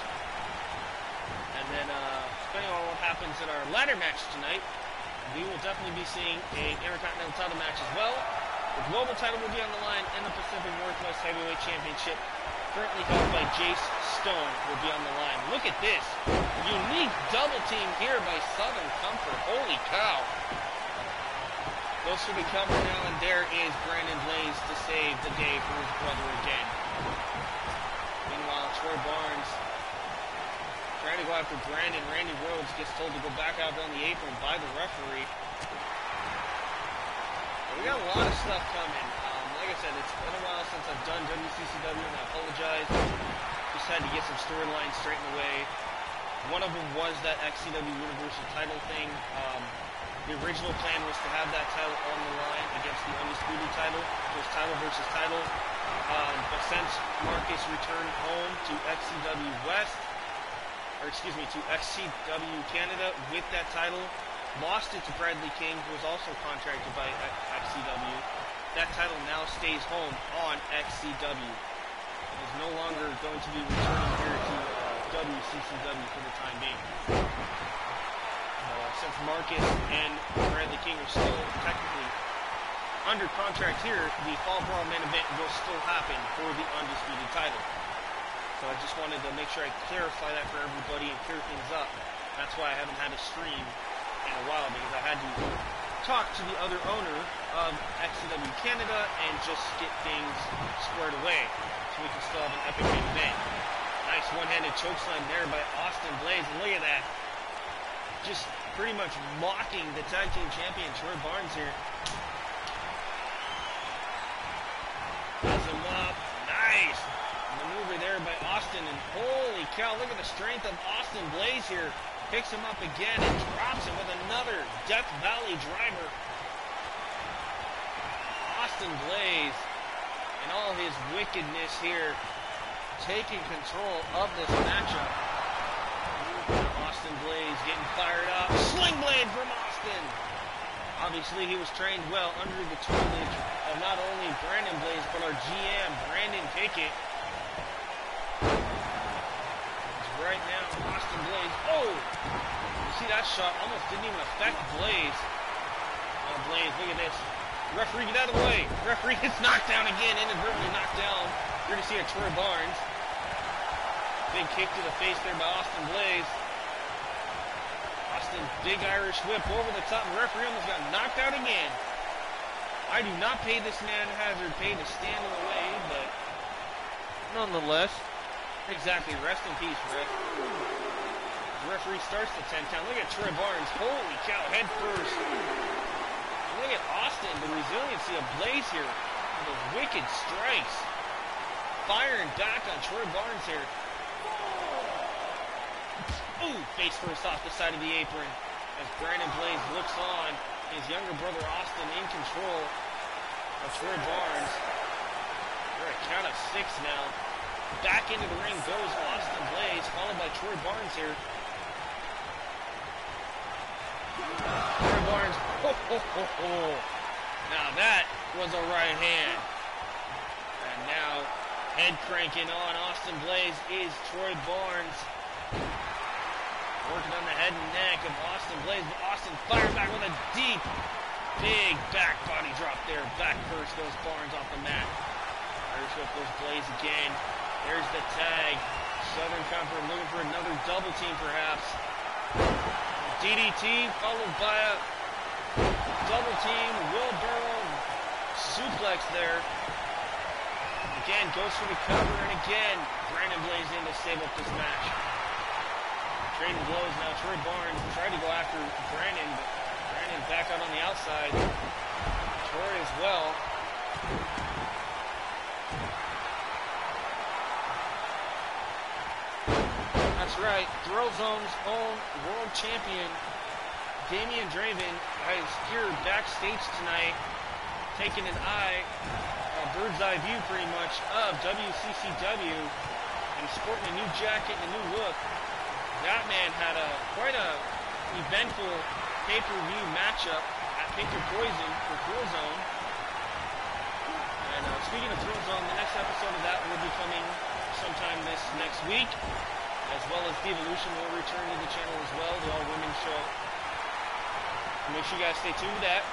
And then, depending on what happens in our ladder match tonight, we will definitely be seeing an Intercontinental title match as well. The global title will be on the line, and the Pacific Northwest Heavyweight Championship, currently held by Jace Stone, will be on the line. Look at this. Unique double team here by Southern Comfort. Holy cow. Goes for the cover now, and there is Brandon Blaze to save the day for his brother again. Meanwhile, Troy Barnes trying to go after Brandon. Randy Rhodes gets told to go back out on the apron by the referee. We got a lot of stuff coming. Like I said, it's been a while since I've done WCCW, and I apologize. Just had to get some storylines straightened away. One of them was that XCW Universal title thing. The original plan was to have that title on the line against the Undisputed title. It was title versus title. But since Marcus returned home to XCW West, or excuse me, to XCW Canada with that title, lost it to Bradley King, who was also contracted by XCW. That title now stays home on XCW. It is no longer going to be returning here to WCCW for the time being. Since Marcus and Bradley King are still technically under contract here, the Fall Brawl main event will still happen for the Undisputed title. So I just wanted to make sure I clarify that for everybody and clear things up. That's why I haven't had a stream in a while, because I had to talk to the other owner of XCW Canada and just get things squared away so we can still have an epic main event. Nice one-handed chokeslam there by Austin Blaze, and look at that. Just pretty much mocking the tag team champion Troy Barnes here. Has him up. Nice maneuver there by Austin, and holy cow, look at the strength of Austin Blaze here. Picks him up again and drops him with another Death Valley driver. Austin Blaze and all his wickedness here taking control of this matchup. Austin Blaze getting fired up. Sling blade from Austin. Obviously, he was trained well under the tutelage of not only Brandon Blaze, but our GM, Brandon Pickett. Right now, Austin Blaze. Oh! You see that shot almost didn't even affect Blaze. Oh, Blaze, look at this. Referee, get out of the way. Referee gets knocked down again, inadvertently knocked down. You're going to see a Troy Barnes. Big kick to the face there by Austin Blaze. Austin, big Irish whip over the top. The referee almost got knocked out again. I do not pay this man hazard pay to stand in the way, but nonetheless, exactly. Rest in peace, Rick. The referee starts the 10 count. Look at Troy Barnes. Holy cow, head first. Look at Austin, the resiliency of Blaze here. The wicked strikes. Firing back on Troy Barnes here. Ooh, face first off the side of the apron as Brandon Blaze looks on. His younger brother Austin in control of Troy Barnes. We're at a count of 6 now. Back into the ring goes Austin Blaze, followed by Troy Barnes here. Troy Barnes, ho, ho, ho, ho. Now that was a right hand. And now, head cranking on Austin Blaze is Troy Barnes. Working on the head and neck of Austin Blaze, but Austin fired back with a deep, big back body drop there. Back first goes Barnes off the mat. Irish whip goes Blaze again. There's the tag. Southern Comfort looking for another double team perhaps. DDT followed by a double team. Wheelbarrow suplex there. Again, goes for the cover, and again, Brandon Blaze in to save up this match. Trading blows now. Troy Barnes tried to go after Brandon, but Brandon back out on the outside. Troy as well. That's right. Throzone's own world champion, Damian Draven, is here backstage tonight, taking an eye, a bird's eye view pretty much, of WCCW, and he's sporting a new jacket and a new look. That man had quite a eventful pay-per-view matchup at Pick Your Poison for Thrillzone. And speaking of Thrillzone, the next episode of that will be coming sometime this next week, as well as Devolution will return to the channel as well, the all-women's show. So make sure you guys stay tuned to that.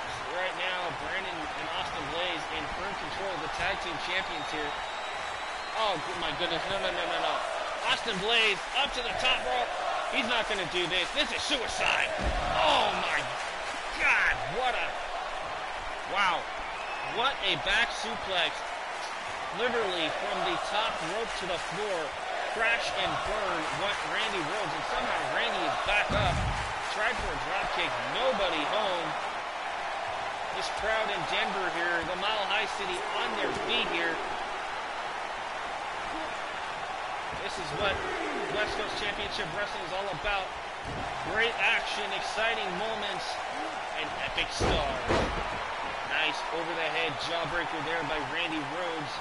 So right now, Brandon and Austin Blaze in firm control of the tag team champions here. Oh my goodness, no. Austin Blaze up to the top rope. He's not going to do this. This is suicide. Oh my God, wow. What a back suplex. Literally from the top rope to the floor. Crash and burn went Randy Rhodes, and somehow Randy is back up. Tried for a drop kick. Nobody home. This crowd in Denver here, the Mile High City on their feet here. This is what West Coast Championship Wrestling is all about. Great action, exciting moments, and epic stars. Nice over-the-head jawbreaker there by Randy Rhodes.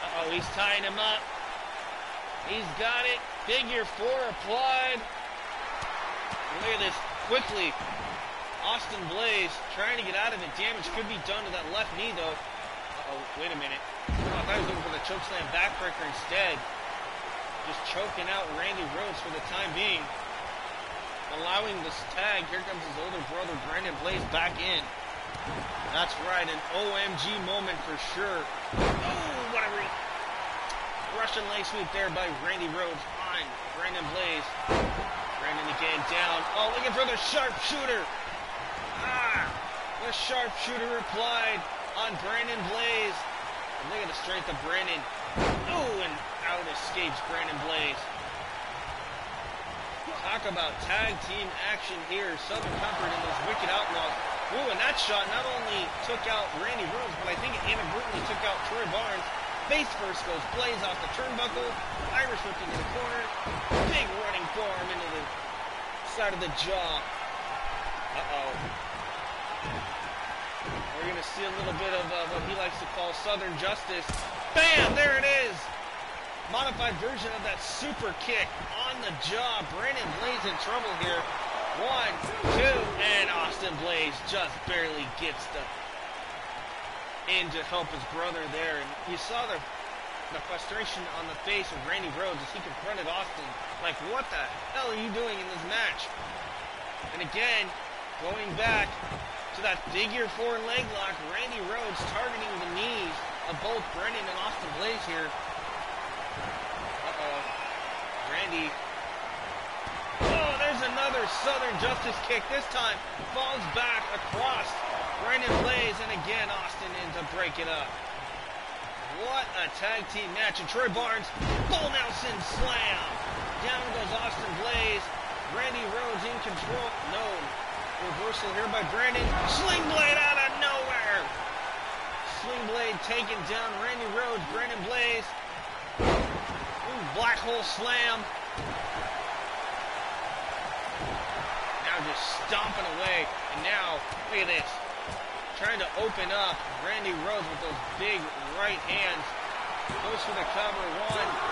Uh-oh, he's tying him up. He's got it. Figure 4 applied. Look at this. Quickly, Austin Blaze trying to get out of it. Damage could be done to that left knee, though. Uh-oh, wait a minute. Oh, I thought he was looking for the chokeslam backbreaker instead. Just choking out Randy Rhodes for the time being. Allowing this tag. Here comes his older brother, Brandon Blaze, back in. That's right, an OMG moment for sure. Oh, what a Russian leg sweep there by Randy Rhodes on Brandon Blaze. Brandon again down. Oh, looking for the sharpshooter. The sharpshooter applied on Brandon Blaze. And look at the strength of Brandon. Oh, and out escapes Brandon Blaze. Talk about tag team action here. Southern Comfort and those Wicked Outlaws. Ooh, and that shot not only took out Randy Rhodes, but I think it inadvertently took out Troy Barnes. Face first goes Blaze off the turnbuckle. Irish whip into the corner. Big running forearm into the side of the jaw. Uh-oh. We're going to see a little bit of what he likes to call Southern Justice. Bam! There it is! Modified version of that super kick on the jaw. Brandon Blaze in trouble here. 1, 2, and Austin Blaze just barely gets in to help his brother there. And you saw the frustration on the face of Randy Rhodes as he confronted Austin. Like, what the hell are you doing in this match? And again, going back to that figure 4 leg lock, Randy Rhodes targeting the knees of both Brandon and Austin Blaze here. Uh-oh. Randy. Oh, there's another Southern Justice kick. This time falls back across Brandon Blaze, and again Austin in to break it up. What a tag team match. And Troy Barnes, Bull Nelson slam. Down goes Austin Blaze. Randy Rhodes in control. No. Reversal here by Brandon. Sling Blade out of nowhere. Sling Blade taking down Randy Rhodes. Brandon Blaze. Ooh, black hole slam. Now just stomping away. And now, look at this. Trying to open up Randy Rhodes with those big right hands. Goes for the cover.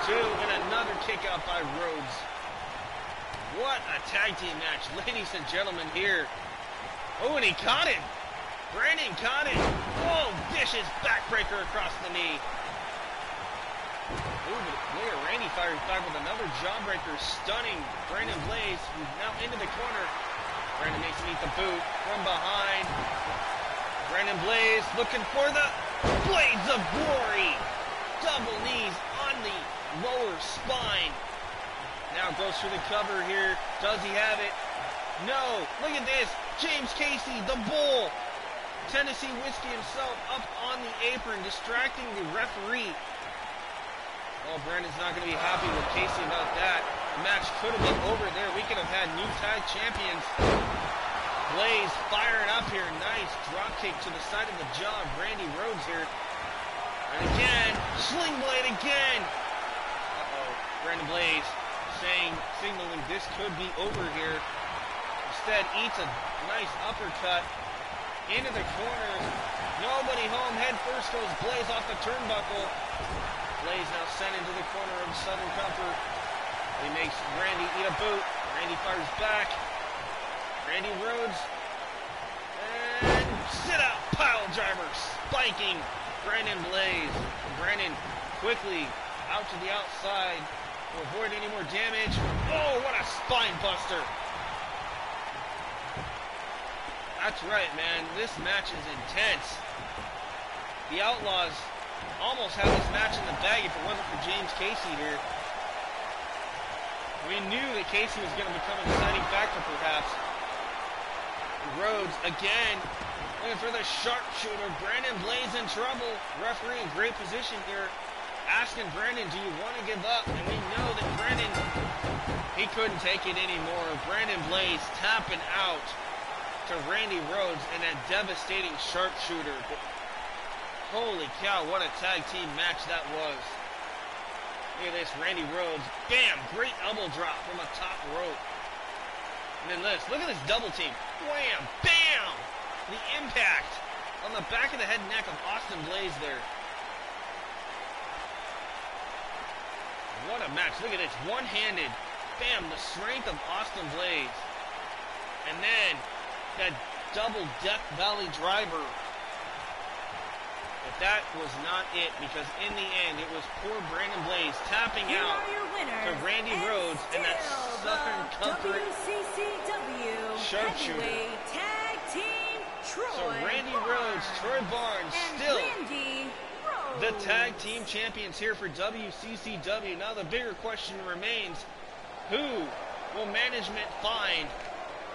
1, 2, and another kick out by Rhodes. What a tag team match, ladies and gentlemen, here. Oh, and he caught him. Brandon caught him. Oh, vicious backbreaker across the knee. Ooh, but look at Randy firing back with another jawbreaker, stunning Brandon Blaze, who's now into the corner. Brandon makes him eat the boot from behind. Brandon Blaze looking for the Blades of Glory. Double knees on the lower spine. Now goes for the cover here. Does he have it? No. Look at this. James Casey, the Bull. Tennessee Whiskey himself up on the apron, distracting the referee. Oh, Brandon's not going to be happy with Casey about that. The match could have been over there. We could have had new tag champions. Blaze firing up here. Nice drop kick to the side of the jaw of Randy Rhodes here. And again, Sling Blade again. Uh-oh. Brandon Blaze signaling this could be over here. Instead, eats a nice uppercut into the corner. Nobody home. Head first goes Blaze off the turnbuckle. Blaze now sent into the corner of Southern Comfort. He makes Randy eat a boot. Randy fires back. Randy Rhodes. And sit out pile driver. Spiking Brandon Blaze. Brandon quickly out to the outside to avoid any more damage. Oh, what a spine buster. That's right, man. This match is intense. The Outlaws almost had this match in the bag if it wasn't for James Casey here. We knew that Casey was going to become an exciting factor, perhaps. Rhodes, again, looking for the sharpshooter. Brandon Blaze in trouble. Referee in great position here. Asking Brandon, do you want to give up? And we know that Brandon, he couldn't take it anymore. Brandon Blaze tapping out to Randy Rhodes and that devastating sharpshooter. But holy cow, what a tag team match that was. Look at this, Randy Rhodes. Bam! Great elbow drop from a top rope. And then this, look at this double team. Wham! Bam! The impact on the back of the head and neck of Austin Blaze there. What a match. Look at this, one-handed. Bam! The strength of Austin Blaze. And then that double Death Valley driver. But that was not it, because in the end, it was poor Brandon Blaze tapping out to Randy Rhodes and that Southern Comfort WCCW sharpshooter. Tag Team Troy So Randy Rhodes, Troy Barnes, still the tag team champions here for WCCW. Now the bigger question remains, who will management find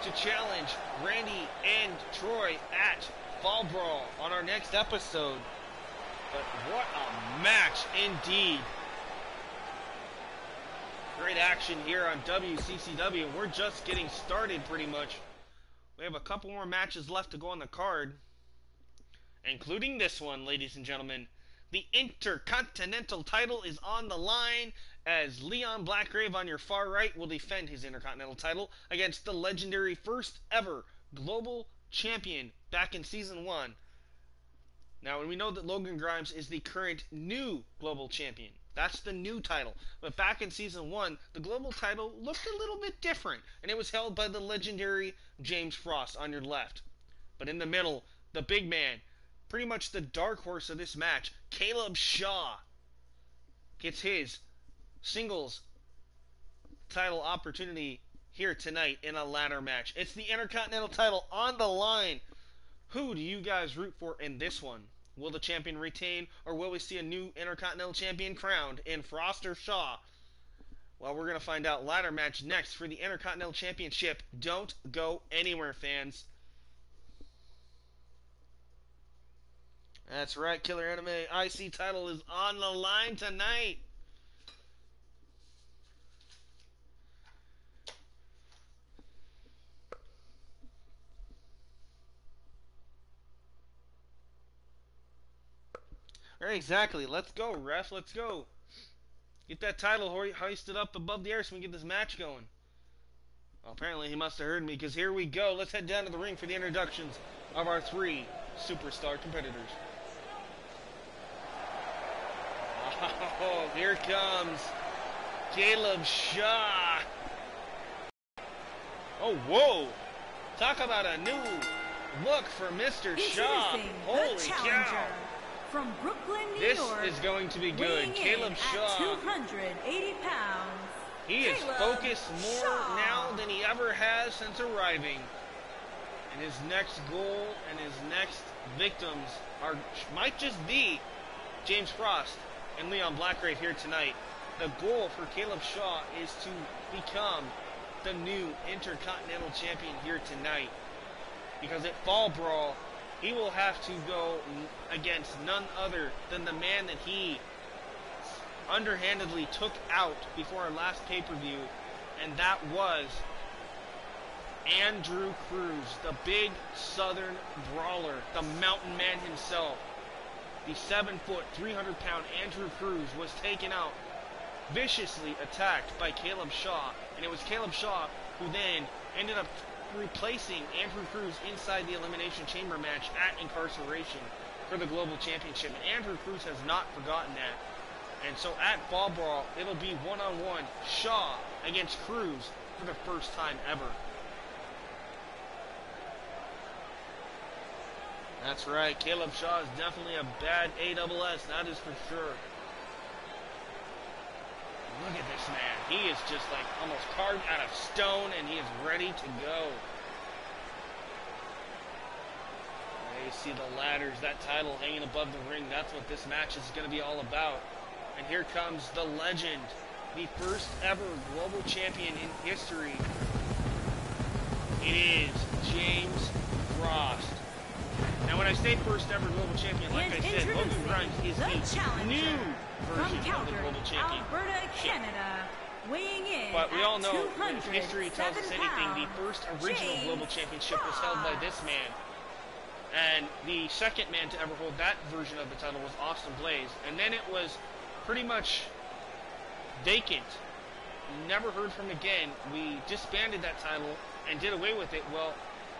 to challenge Randy and Troy at Fall Brawl on our next episode? But what a match indeed. Great action here on WCCW. We're just getting started pretty much. We have a couple more matches left to go on the card, including this one, ladies and gentlemen. The Intercontinental title is on the line as Leon Blackgrave on your far right will defend his Intercontinental title against the legendary first ever global champion back in Season 1. Now, we know that Logan Grimes is the current new global champion. That's the new title. But back in Season 1, the global title looked a little bit different, and it was held by the legendary James Frost on your left. But in the middle, the big man, pretty much the dark horse of this match, Caleb Shaw, gets his singles title opportunity here tonight in a ladder match. It's the Intercontinental title on the line. Who do you guys root for in this one? Will the champion retain, or will we see a new Intercontinental champion crowned in Frost or Shaw? Well, we're going to find out. Ladder match next for the Intercontinental Championship. Don't go anywhere, fans. That's right, Killer Anime IC title is on the line tonight. Alright, exactly. Let's go, ref. Let's go. Get that title hoisted up above the air so we can get this match going. Well, apparently he must have heard me, because here we go. Let's head down to the ring for the introductions of our three superstar competitors. Oh, here comes Caleb Shaw. Oh, whoa. Talk about a new look for Mr. Shaw. Holy cow. From Brooklyn, New This York, is going to be good. Caleb Shaw. 280 pounds. He is focused more now than he ever has since arriving. And his next goal and his next victims might just be James Frost and Leon Blackgrave here tonight. The goal for Caleb Shaw is to become the new Intercontinental Champion here tonight. Because at Fall Brawl, he will have to go against none other than the man that he underhandedly took out before our last pay-per-view, and that was Andrew Cruz, the big Southern brawler, the mountain man himself. The 7-foot, 300-pound Andrew Cruz was taken out, viciously attacked by Caleb Shaw, and it was Caleb Shaw who then ended up replacing Andrew Cruz inside the Elimination Chamber match at Incarceration for the Global Championship. And Andrew Cruz has not forgotten that. And so at Fall Brawl, it'll be one-on-one Shaw against Cruz for the first time ever. That's right, Caleb Shaw is definitely a bad AWS, that is for sure. Look at this man. He is just like almost carved out of stone, and he is ready to go. There you see the ladders, that title hanging above the ring. That's what this match is going to be all about. And here comes the legend, the first ever global champion in history. It is James Frost. Now when I say first ever global champion, like I said, Logan Grimes is the new version of the global champion. Alberta, Canada, weighing in but we all know, if history tells us anything, the first original global championship was held by this man. And the second man to ever hold that version of the title was Austin Blaze. And then it was pretty much vacant. Never heard from again. We disbanded that title and did away with it. Well,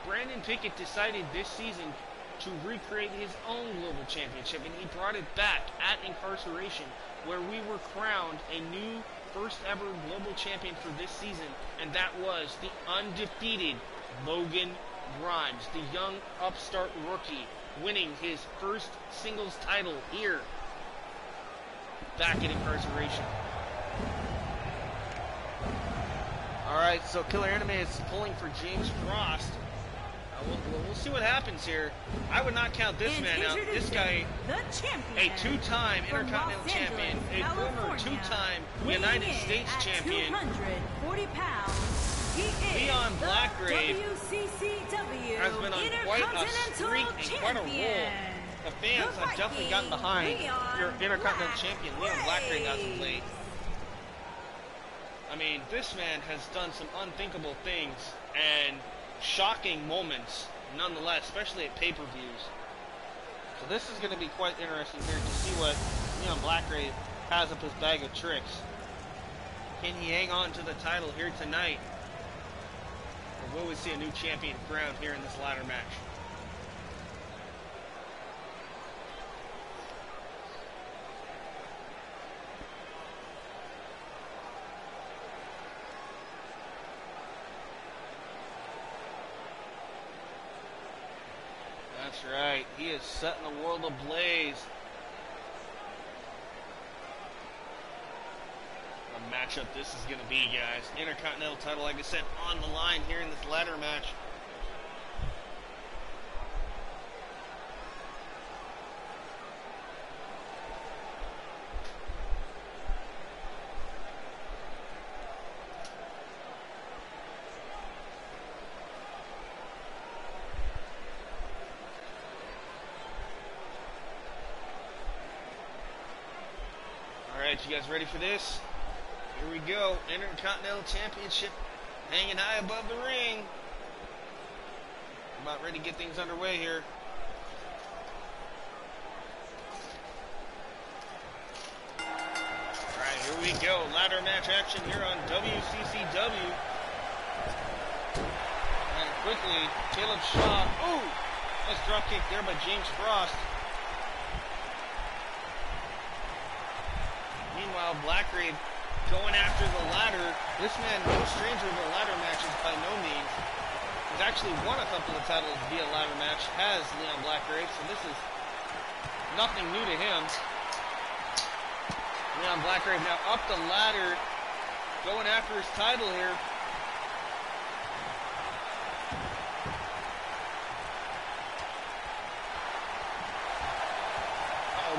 Brandon Pickett decided this season to recreate his own global championship, and he brought it back at Incarceration, where we were crowned a new first ever global champion for this season, and that was the undefeated Logan Grimes, the young upstart rookie, winning his first singles title here back in incarceration. Alright, so Killer Anime is pulling for James Frost. We'll see what happens here. I would not count this man out. This guy, a two-time Intercontinental Champion, a former two-time United States Champion. 240 pounds. He is Leon Blackgrave WCCW has been on quite a streak and quite a roll. The fans have definitely gotten behind your Intercontinental Champion, Leon Blackgrave, as of late. I mean, this man has done some unthinkable things and shocking moments, nonetheless, especially at pay-per-views. So this is going to be quite interesting here to see what Leon Blackgrave has up his bag of tricks. Can he hang on to the title here tonight? Or will we see a new champion crowned here in this ladder match? That's right. He is setting the world ablaze. What a matchup this is going to be, guys. Intercontinental title, like I said, on the line here in this ladder match. You guys ready for this? Here we go. Intercontinental Championship hanging high above the ring. About ready to get things underway here. Alright, here we go. Ladder match action here on WCCW. And quickly, Caleb Shaw. Ooh! Nice drop kick there by James Frost. Meanwhile, Blackgrave going after the ladder. This man, no stranger to ladder matches by no means. He's actually won a couple of titles via ladder match, has Leon Blackgrave, so this is nothing new to him. Leon Blackgrave now up the ladder, going after his title here.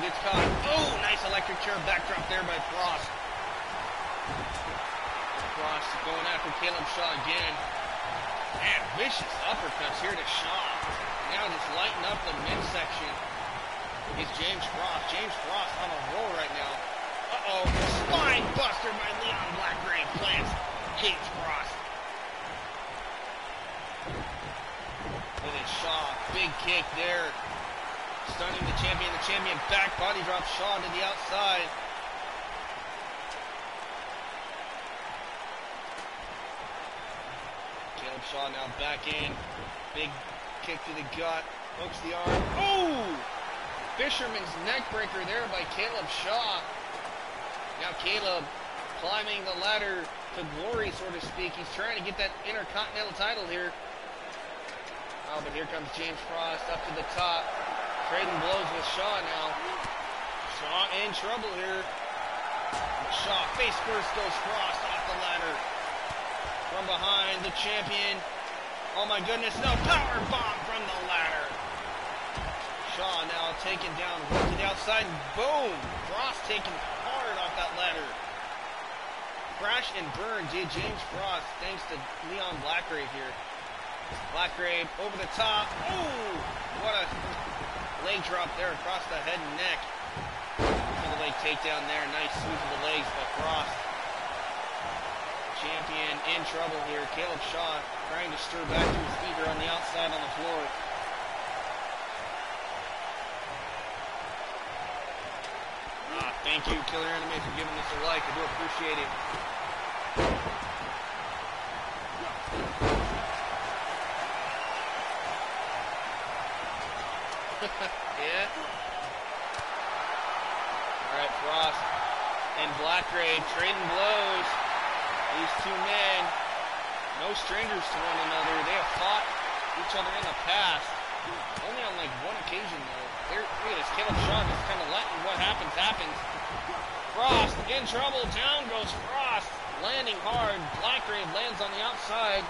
Gets caught. Oh, nice electric chair backdrop there by Frost. Frost going after Caleb Shaw again. And vicious uppercuts here to Shaw. Now just lighten up the midsection is James Frost. James Frost on a roll right now. Uh-oh. Spine buster by Leon Blackgrave plants James Frost. Look at Shaw. Big kick there. Stunning the champion back body drop Shaw to the outside. Caleb Shaw now back in. Big kick to the gut. Hooks the arm. Oh! Fisherman's neck breaker there by Caleb Shaw. Now Caleb climbing the ladder to glory, so to speak. He's trying to get that Intercontinental title here. Oh, but here comes James Frost up to the top. Trading blows with Shaw now. Shaw in trouble here. Shaw face first goes Frost off the ladder. From behind the champion. Oh my goodness, no, power bomb from the ladder. Shaw now taken down, to the outside, boom! Frost taken hard off that ladder. Crash and burn did James Frost thanks to Leon Blackgrave here. Blackgrave over the top. Ooh! What a leg drop there across the head and neck. For the leg takedown there. Nice sweep of the legs by Frost. Champion in trouble here. Caleb Shaw trying to stir back to his feet here on the outside on the floor. Thank you, Killer Anime, for giving this a like. I do appreciate it. Yeah. Alright, Frost and Blackgrave trading blows. These two men No strangers to one another. They have fought each other in the past. Only on like one occasion though. Here, look at this. Caleb Shaw just kind of letting what happens. Frost in trouble. Down goes Frost. Landing hard. Blackgrave lands on the outside.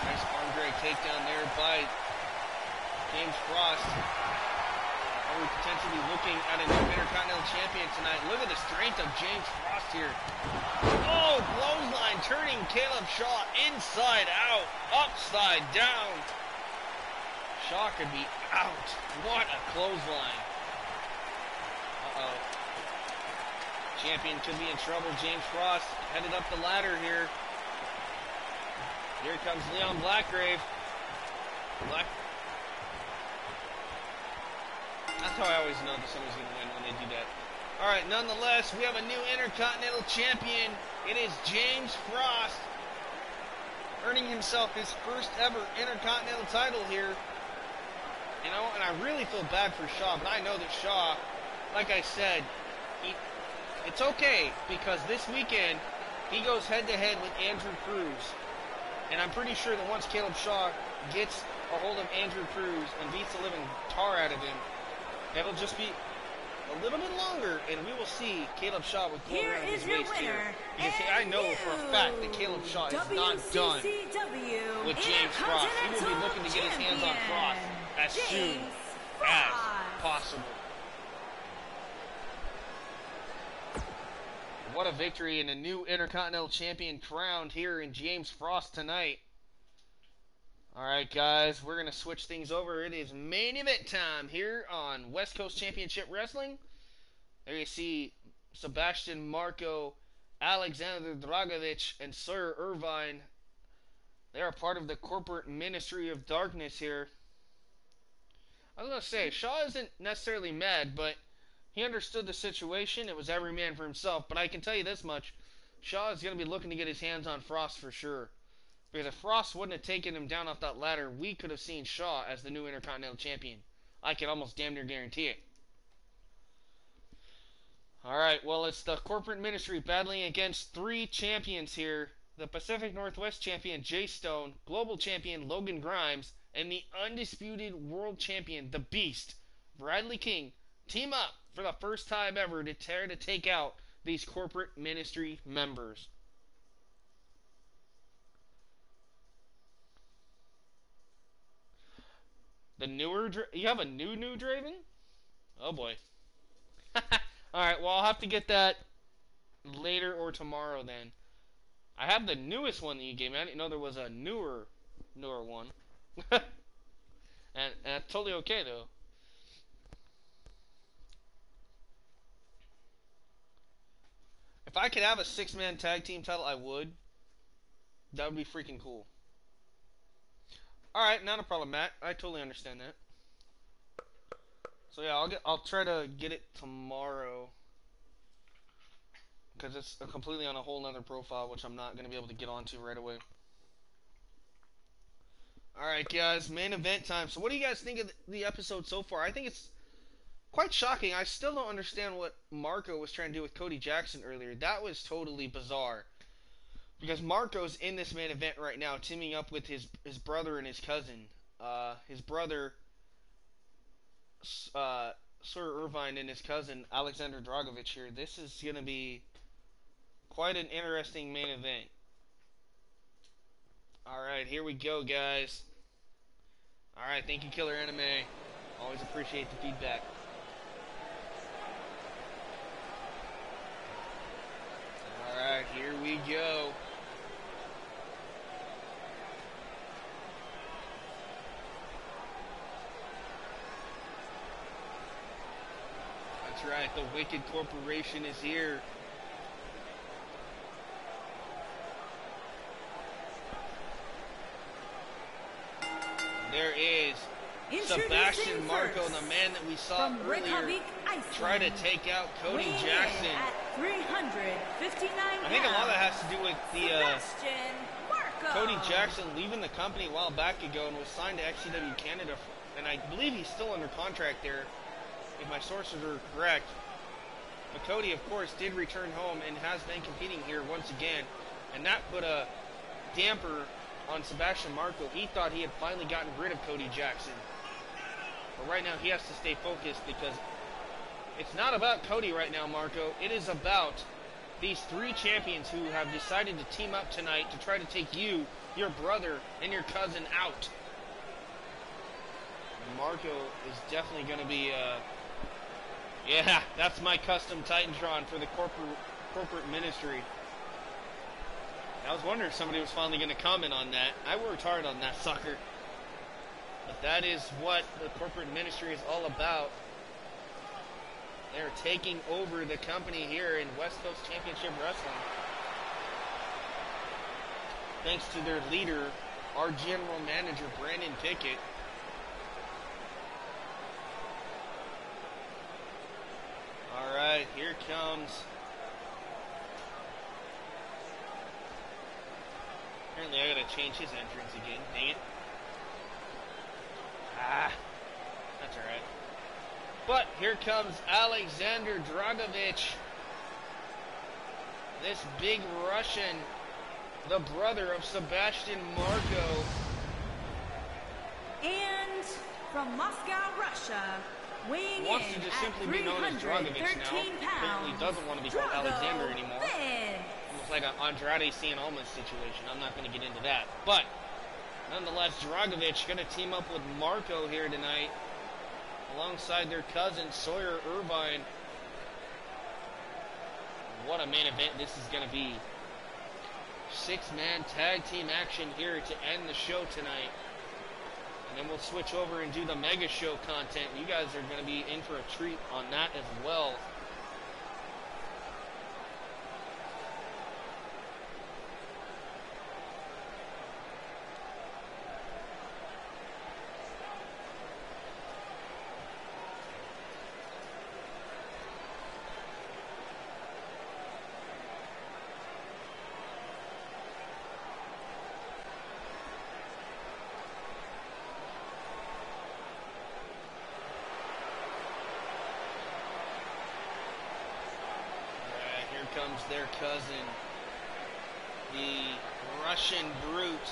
Nice arm drag takedown there by James Frost. Are we potentially looking at a new Intercontinental Champion tonight? Look at the strength of James Frost here. Oh, clothesline turning Caleb Shaw inside out, upside down. Shaw could be out. What a clothesline. Uh-oh. Champion could be in trouble. James Frost headed up the ladder here. Here comes Leon Blackgrave. That's how I always know that someone's going to win when they do that. Alright, nonetheless, we have a new Intercontinental Champion. It is James Frost, earning himself his first ever Intercontinental title here. You know, and I really feel bad for Shaw, but I know that Shaw, like I said, it's okay, because this weekend, he goes head-to-head with Andrew Cruz. And I'm pretty sure that once Caleb Shaw gets a hold of Andrew Cruz and beats the living tar out of him, it'll just be a little bit longer, and we will see Caleb Shaw with glory on his waist here. Because I know for a fact that Caleb Shaw is not done with James Frost. He will be looking to get his hands on Frost as soon as possible. What a victory, and a new Intercontinental Champion crowned here in James Frost tonight. Alright guys, we're going to switch things over. It is main event time here on West Coast Championship Wrestling. There you see Sebastian Marco, Alexander Dragovich, and Sir Irvine. They are part of the corporate Ministry of Darkness here. I was going to say, Shaw isn't necessarily mad, but he understood the situation. It was every man for himself. But I can tell you this much, Shaw is going to be looking to get his hands on Frost for sure. Because if Frost wouldn't have taken him down off that ladder, we could have seen Shaw as the new Intercontinental Champion. I can almost damn near guarantee it. Alright, well, it's the corporate ministry battling against three champions here. The Pacific Northwest Champion, Jay Stone, Global Champion, Logan Grimes, and the undisputed World Champion, the Beast, Bradley King, team up for the first time ever to take out these corporate ministry members. The newer, you have a new Draven? Oh boy. Alright, well I'll have to get that later or tomorrow then. I have the newest one that you gave me. I didn't know there was a newer one. and that's totally okay though. If I could have a 6-man tag team title, I would. That would be freaking cool. Alright, not a problem, Matt. I totally understand that. So yeah, I'll try to get it tomorrow. Because it's completely on a whole nother profile, which I'm not going to be able to get onto right away. Alright guys, main event time. So what do you guys think of the episode so far? I think it's quite shocking. I still don't understand what Marco was trying to do with Cody Jackson earlier. That was totally bizarre. Because Marco's in this main event right now, teaming up with his brother and his cousin. His brother, Sir Irvine, and his cousin, Alexander Dragovich here. This is going to be quite an interesting main event. Alright, here we go, guys. Alright, thank you, Killer Anime. Always appreciate the feedback. Alright, here we go. That's right, the Wicked Corporation is here. There is Sebastian Marco, the man that we saw earlier, try to take out Cody Jackson. At 359 I think a lot of that has to do with the Cody Jackson leaving the company a while back ago and was signed to XCW Canada, and I believe he's still under contract there, if my sources are correct. But Cody, of course, did return home and has been competing here once again. And that put a damper on Sebastian Marco. He thought he had finally gotten rid of Cody Jackson. But right now he has to stay focused because it's not about Cody right now, Marco. It is about these three champions who have decided to team up tonight to try to take you, your brother, and your cousin out. Marco is definitely going to be, yeah, that's my custom Titantron for the corporate ministry. I was wondering if somebody was finally going to comment on that. I worked hard on that sucker. But that is what the corporate ministry is all about. They're taking over the company here in West Coast Championship Wrestling. Thanks to their leader, our general manager, Brandon Pickett. Alright, here comes. Apparently I gotta change his entrance again. Dang it. That's alright. But here comes Alexander Dragovich. This big Russian, the brother of Sebastian Marco. And from Moscow, Russia, weighing Wants in to just at simply be known as Dragovich now. 313 Apparently pounds, doesn't want to be called Alexander anymore. Finn. Almost like an Andrade Cien Almas situation. I'm not going to get into that. But nonetheless, Dragovich going to team up with Marco here tonight, alongside their cousin Sawyer Irvine. What a main event this is going to be. 6-man tag team action here to end the show tonight. And then we'll switch over and do the mega show content. You guys are going to be in for a treat on that as well. Comes their cousin, the Russian brute,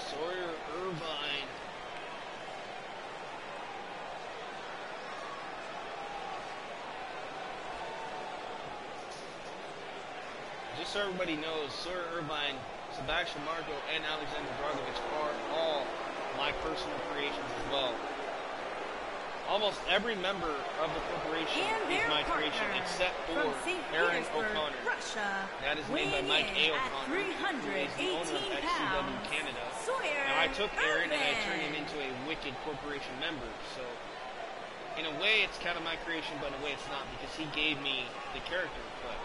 Sawyer Irvine. Just so everybody knows, Sawyer Irvine, Sebastian Marco, and Alexander Dragovich are all my personal creations as well. Almost every member of the corporation is my creation, except for Aaron O'Connor. Russia, that is made by Mike A. O'Connor, who is the owner of XCW Canada. Now, I took Aaron and I turned him into a Wicked Corporation member. So, in a way, it's kind of my creation, but in a way, it's not, because he gave me the character. But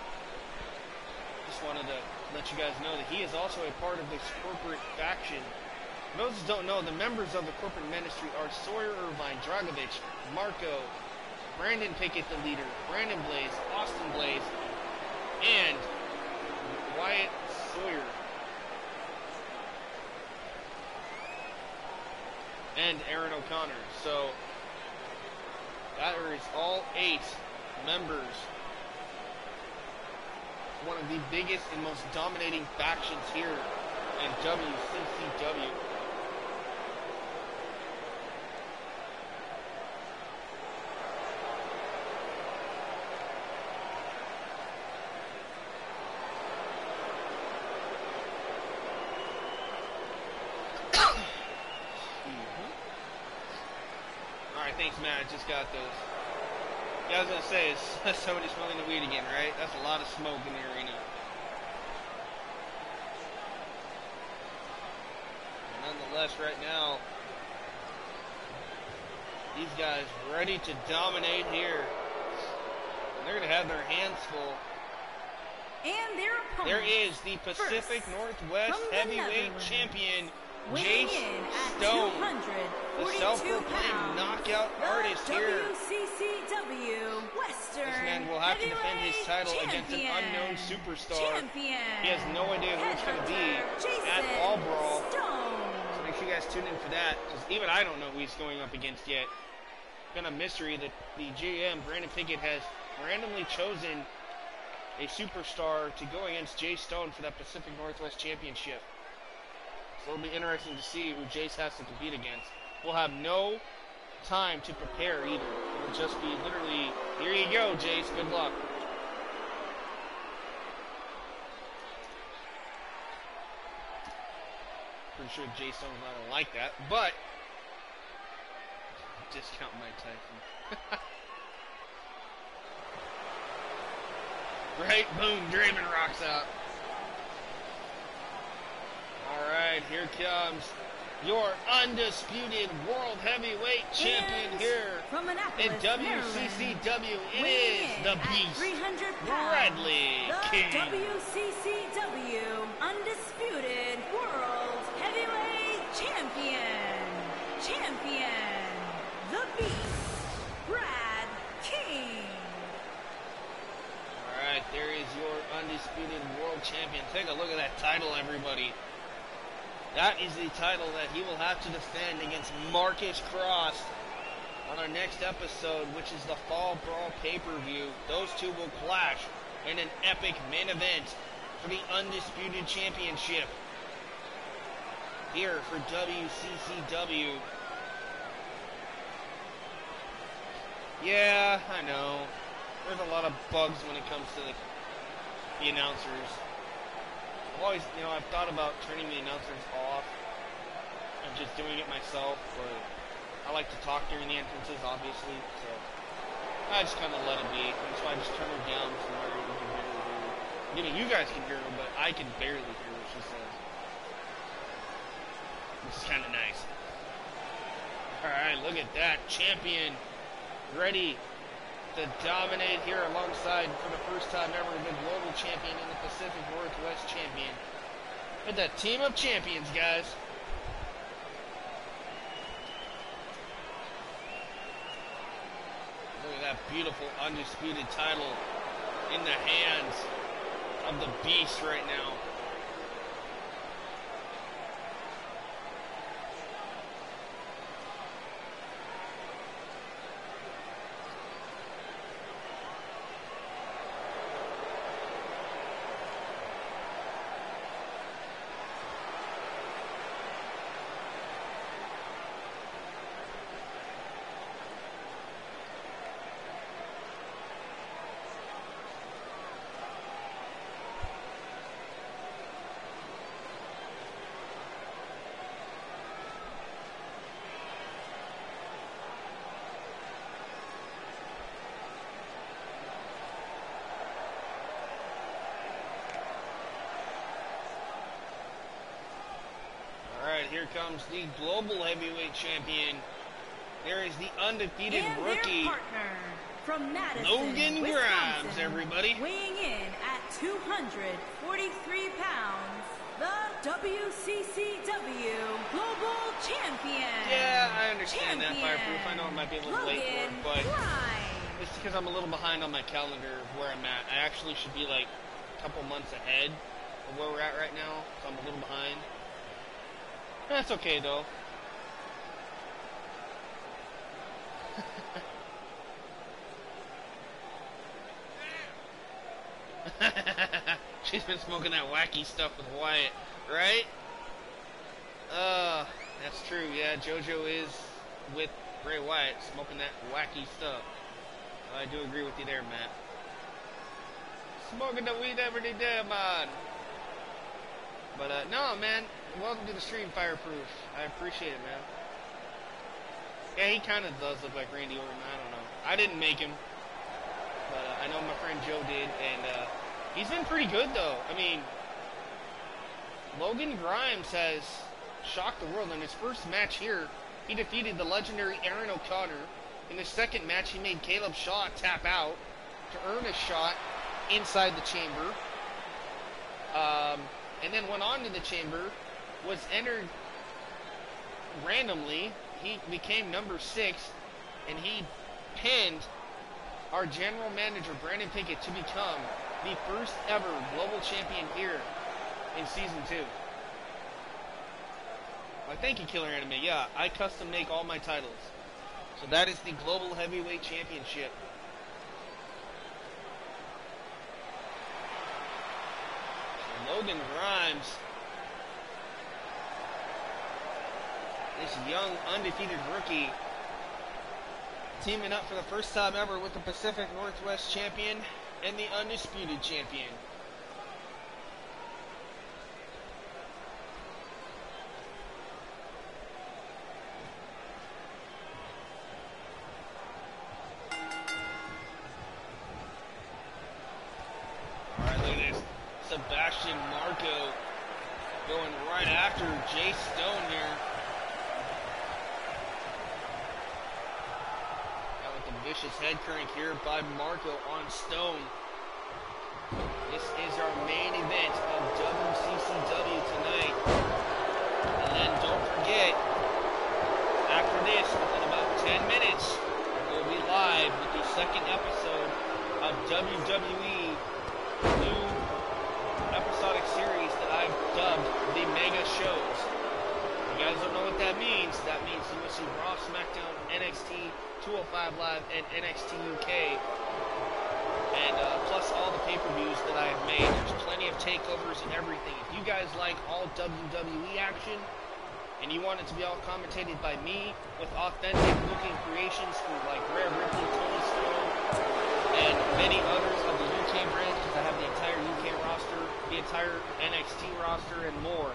just wanted to let you guys know that he is also a part of this corporate faction. For those who don't know, the members of the corporate ministry are Sawyer Irvine, Dragovich, Marco, Brandon Pickett, the leader, Brandon Blaze, Austin Blaze, and Wyatt Sawyer. And Aaron O'Connor. So, that is all 8 members. One of the biggest and most dominating factions here in WCCW. Alright, thanks, Matt. I just got those. Yeah, I was going to say, is somebody smoking the weed again, right? That's a lot of smoke in the arena. And nonetheless, right now, these guys ready to dominate here. And they're going to have their hands full. And their opponent. There is the Pacific Northwest Heavyweight Champion, Jace Stone, the self-proclaimed knockout artist here. WCCW Western This man will have to defend his title against an unknown superstar. He has no idea who it's going to be at All Brawl. So make sure you guys tune in for that, because even I don't know who he's going up against yet. It's been a mystery that the GM, Brandon Pickett, has randomly chosen a superstar to go against Jay Stone for that Pacific Northwest Championship. So it'll be interesting to see who Jace has to compete against. We'll have no time to prepare either. It'll just be literally, here you go, Jace, good luck. Pretty sure Jay Stone's not going to like that, but discount Mike Tyson. Right? Boom, Draven rocks out. Alright, here comes your undisputed World Heavyweight Champion here from in WCCW. It is the Beast, Bradley King. The WCCW Undisputed World Heavyweight Champion. The Beast, Brad King. Alright, there is your undisputed world champion. Take a look at that title, everybody. That is the title that he will have to defend against Marcus Cross on our next episode, which is the Fall Brawl pay-per-view. Those two will clash in an epic main event for the undisputed championship here for WCCW. Yeah, I know. There's a lot of bugs when it comes to the announcers. I've always, I've thought about turning the announcers off and just doing it myself, but I like to talk during the entrances, obviously, so I just kind of let it be. That's why I just turn her down to where you can barely hear her. You guys can hear her, but I can barely hear what she says. Which is kind of nice. Alright, look at that. Champion ready to dominate here alongside, for the first time ever, the global champion and the Pacific Northwest champion. With that team of champions, guys. Look at that beautiful undisputed title in the hands of the Beast right now. Here comes the global heavyweight champion. There is the undefeated and rookie, their partner from Madison, Logan Wisconsin, Grimes, everybody. Weighing in at 243 pounds, the WCCW Global Champion. Yeah, I understand that, Fireproof. I know I might be a little late for it, but Grimes. it's because I'm a little behind on my calendar of where I'm at. I actually should be like a couple months ahead of where we're at right now, so I'm a little behind. That's okay, though. She's been smoking that wacky stuff with Wyatt, right? That's true. Yeah, JoJo is with Bray Wyatt smoking that wacky stuff. I do agree with you there, Matt. Smoking the weed every day, man. But, no, man. Welcome to the stream, Fireproof. I appreciate it, man. Yeah, he kind of does look like Randy Orton. I don't know. I didn't make him. But I know my friend Joe did. And he's been pretty good, though. I mean, Logan Grimes has shocked the world. In his first match here, he defeated the legendary Aaron O'Connor. In his second match, he made Caleb Shaw tap out to earn a shot inside the chamber. And then went on to the chamber, was entered randomly. He became number 6, and he pinned our general manager, Brandon Pickett, to become the first ever global champion here in Season 2. Thank you, Killer Anime. Yeah, I custom make all my titles. So that is the Global Heavyweight Championship. Logan Grimes. This young, undefeated rookie teaming up for the first time ever with the Pacific Northwest champion and the undisputed champion. Alright, look at this. Sebastian Marco going right after Jay Stone here. Vicious head crank here by Marco on Stone. This is our main event of WCCW tonight. And then don't forget, after this, within about 10 minutes, we'll be live with the second episode of WWE new episodic series that I've dubbed the Mega Shows. If you guys don't know what that means you will see Raw, SmackDown, NXT, 205 Live, and NXT UK, and plus all the pay-per-views that I have made. There's plenty of takeovers and everything. If you guys like all WWE action, and you want it to be all commentated by me, with authentic-looking creations from like Rare Ripley, Tony Stone, and many others of the UK brand, because I have the entire UK roster, the entire NXT roster, and more.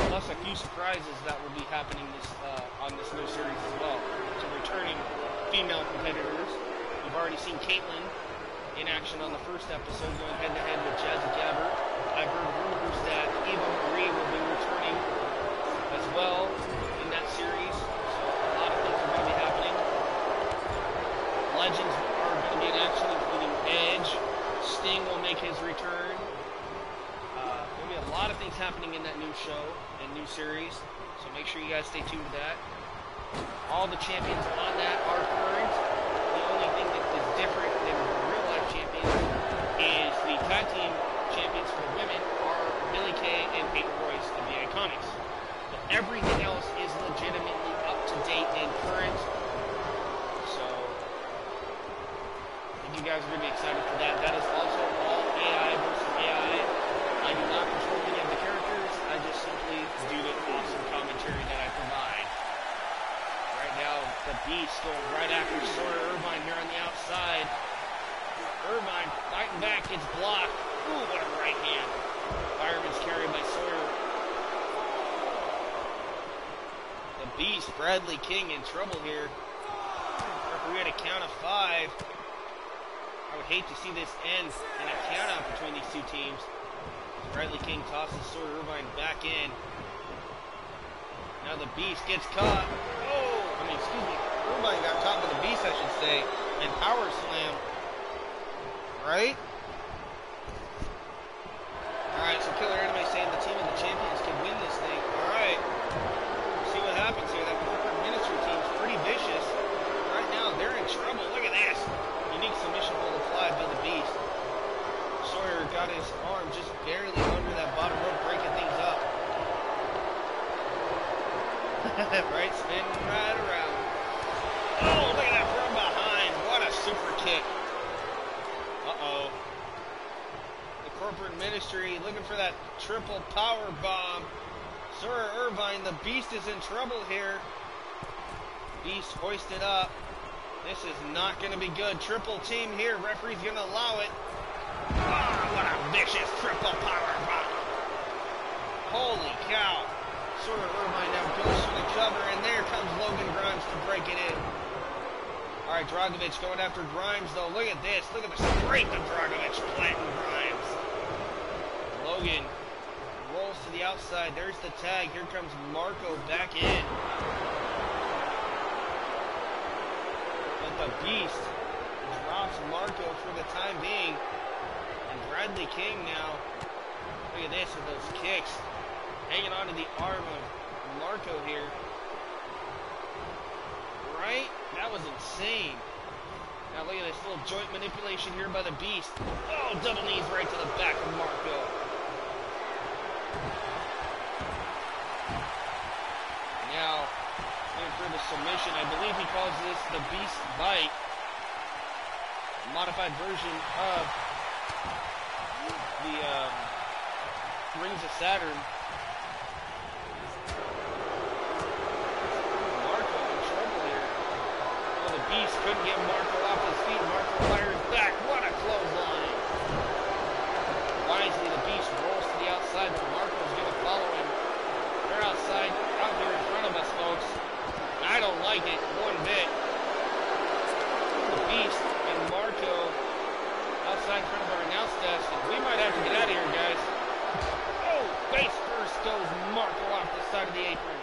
Plus a few surprises that will be happening on this new series as well. To returning female competitors. We've already seen Caitlyn in action on the first episode, going head-to-head with Jazzy Gabber. I've heard rumors that Eva Marie will be returning as well in that series. So a lot of things are going to be happening. Legends are going to be in action, including Edge. Sting will make his return. There'll be a lot of things happening in that new show and new series. So make sure you guys stay tuned to that. All the champions on that are current. The only thing that is different than the real-life champions is the tag team champions for the women are Billie Kay and Peyton Royce of the Iconics. But everything else is legitimately up-to-date and current. So, I think you guys are going to be excited for that. That is also all AI versus AI. I do not control any of the characters. I just simply do the awesome commentary that I provide. Now, the Beast going right after Sawyer Irvine here on the outside. Irvine fighting back, gets blocked. Ooh, what a right hand. Fireman's carry by Sawyer. The Beast, Bradley King, in trouble here. Referee at a count of 5. I would hate to see this end in a count-out between these two teams. Bradley King tosses Sawyer Irvine back in. Now the Beast gets caught. Excuse me, Irvine got caught with the Beast, I should say, and power slam. Right? Alright, so Killer Anime saying the team of the champions can win this thing. Alright. See what happens here. That corporate ministry team's pretty vicious. Right now, they're in trouble. Look at this. Unique submission hold applied by the Beast. Sawyer got his arm just barely under that bottom rope, breaking things up. Right, spin right around. Oh, look at that from behind. What a super kick. Uh-oh. The corporate ministry looking for that triple power bomb. Sawyer Irvine, the Beast is in trouble here. Beast hoisted up. This is not going to be good. Triple team here. Referee's going to allow it. Oh, what a vicious triple power bomb. Holy cow. Sawyer Irvine now goes for the cover, and there comes Logan Grimes to break it in. Alright, Dragovich going after Grimes, though. Look at this. Look at the strength of Dragovich planting Grimes. Logan rolls to the outside. There's the tag. Here comes Marco back in. But the Beast drops Marco for the time being. And Bradley King now. Look at this with those kicks. Hanging onto the arm of Marco here. Right? That was insane. Now look at this little joint manipulation here by the Beast. Oh, double knees right to the back of Marco. Now, looking for the submission. I believe he calls this the Beast Bite. A modified version of the Rings of Saturn. Marco in trouble here. Oh, the Beast couldn't get Marco off his feet. Marco fires back. What a clothesline. Wisely, the Beast rolls to the outside, but Marco's going to follow him. They're outside, out here in front of us, folks. I don't like it one bit. The Beast and Marco outside in front of our announce desk. We might have to get out of here, guys. Oh, face first goes Marco off the side of the apron.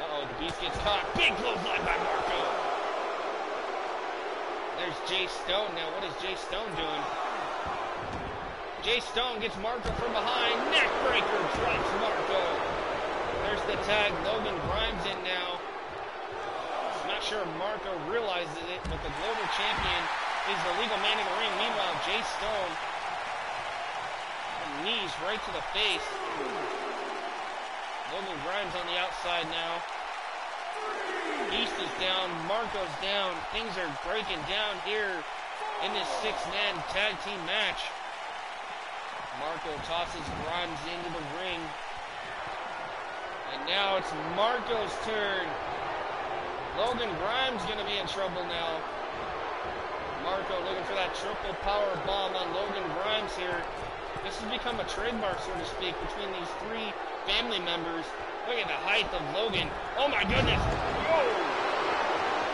Uh-oh, the Beast gets caught. Big clothesline by Marco. There's Jay Stone now. What is Jay Stone doing? Jay Stone gets Marco from behind. Neckbreaker drops Marco. There's the tag. Logan Grimes in now. I'm not sure if Marco realizes it, but the global champion is the legal man in the ring. Meanwhile, Jay Stone, knees right to the face. Logan Grimes on the outside now. Beast is down. Marco's down. Things are breaking down here in this six-man tag team match. Marco tosses Grimes into the ring. And now it's Marco's turn. Logan Grimes going to be in trouble now. Marco looking for that triple power bomb on Logan Grimes here. This has become a trademark, so to speak, between these three family members. Look at the height of Logan. Oh my goodness. Whoa.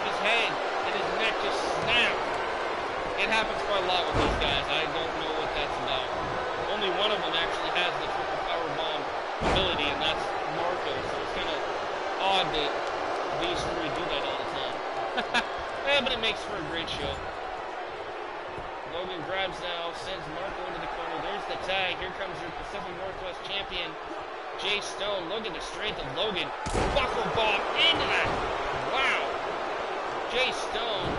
His head and his neck just snapped. It happens quite a lot with these guys. I don't know what that's about. Only one of them actually has the triple power bomb ability, and that's Marco. So it's kind of odd that these three do that all the time. Yeah, but it makes for a great show. Logan grabs now, sends Marco into the corner. There's the tag. Here comes your Pacific Northwest champion, Jay Stone. Look at the strength of Logan. Buckle bomb into that. Wow. Jay Stone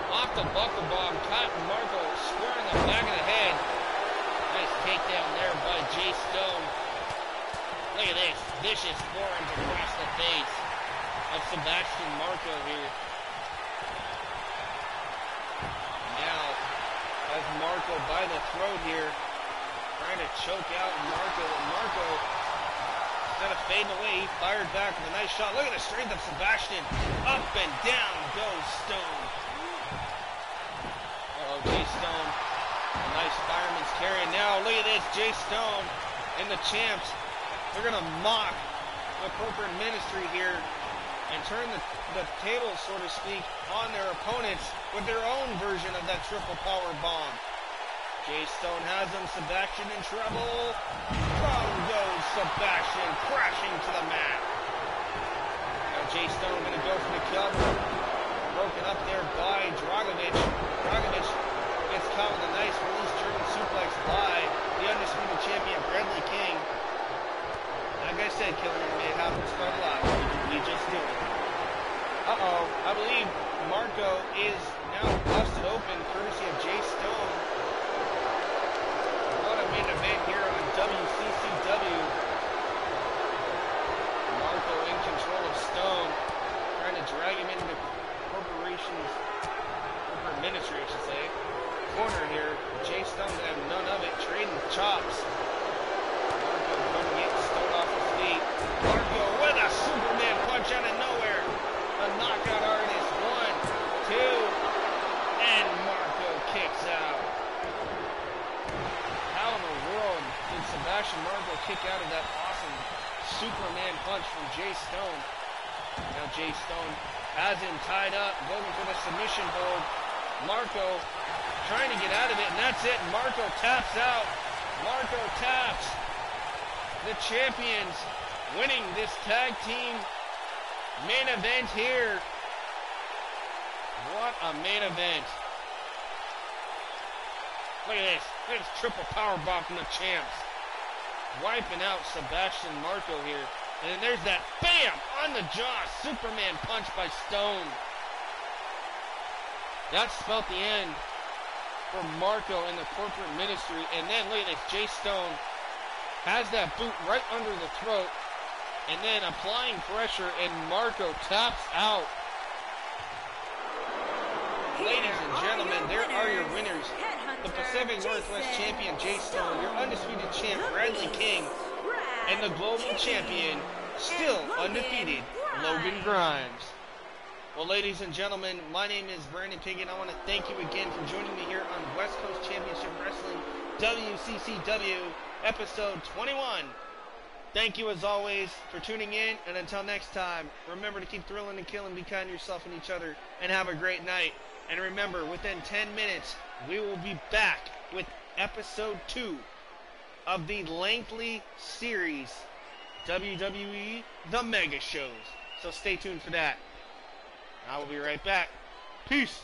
off the buckle bomb. Caught Marco square in the back of the head. Nice takedown there by Jay Stone. Look at this. Vicious forearms across the face of Sebastian Marco here. Now, has Marco by the throat here. Trying to choke out Marco. Marco instead of fading away, he fired back with a nice shot. Look at the strength of Sebastian. Up and down goes Stone. Uh-oh, Jay Stone. A nice fireman's carry. Now, look at this. Jay Stone and the champs. They're going to mock the corporate ministry here and turn the tables, so to speak, on their opponents with their own version of that triple power bomb. Jay Stone has him. Sebastian in trouble. Down goes Sebastian, crashing to the mat. Now Jay Stone going to go for the cover. Broken up there by Dragovich. Dragovich gets caught with a nice release German suplex by the undisputed champion Bradley King. Like I said, Killian, it happens quite a lot. We just do it. Uh-oh. I believe Marco is now busted open courtesy of Jay Stone. What a main event here on WCCW. Marco in control of Stone. Trying to drag him into the corporate ministry, I should say. Corner here. Jay Stone gonna have none of it. Trading chops. Marco couldn't get Stone off his feet. Marco with a Superman punch out of nowhere. A knockout artist. 1, 2, and Marco kicks out. How in the world did Sebastian Marco kick out of that awesome Superman punch from Jay Stone? Now Jay Stone has him tied up, going for the submission hold. Marco trying to get out of it, and that's it. Marco taps out. Marco taps. The champions winning this tag team main event here. What a main event. Look at this. Look at this triple power bomb from the champs. Wiping out Sebastian Marco here. And then there's that BAM! On the jaw. Superman punch by Stone. That spelled the end for Marco in the corporate ministry. And then look at this. Jay Stone has that boot right under the throat. And then applying pressure, and Marco taps out. Ladies and gentlemen, there are your winners. The Pacific Northwest Champion, Jay Stone, your undisputed champ, Bradley King, and the Global Champion, still undefeated, Logan Grimes. Well, ladies and gentlemen, my name is Brandon Piggott. I want to thank you again for joining me here on West Coast Championship Wrestling, WCCW, episode 21. Thank you, as always, for tuning in, and until next time, remember to keep thrilling and killing, be kind to yourself and each other, and have a great night. And remember, within 10 minutes, we will be back with episode 2 of the lengthy series, WWE The Mega Shows. So stay tuned for that. I will be right back. Peace.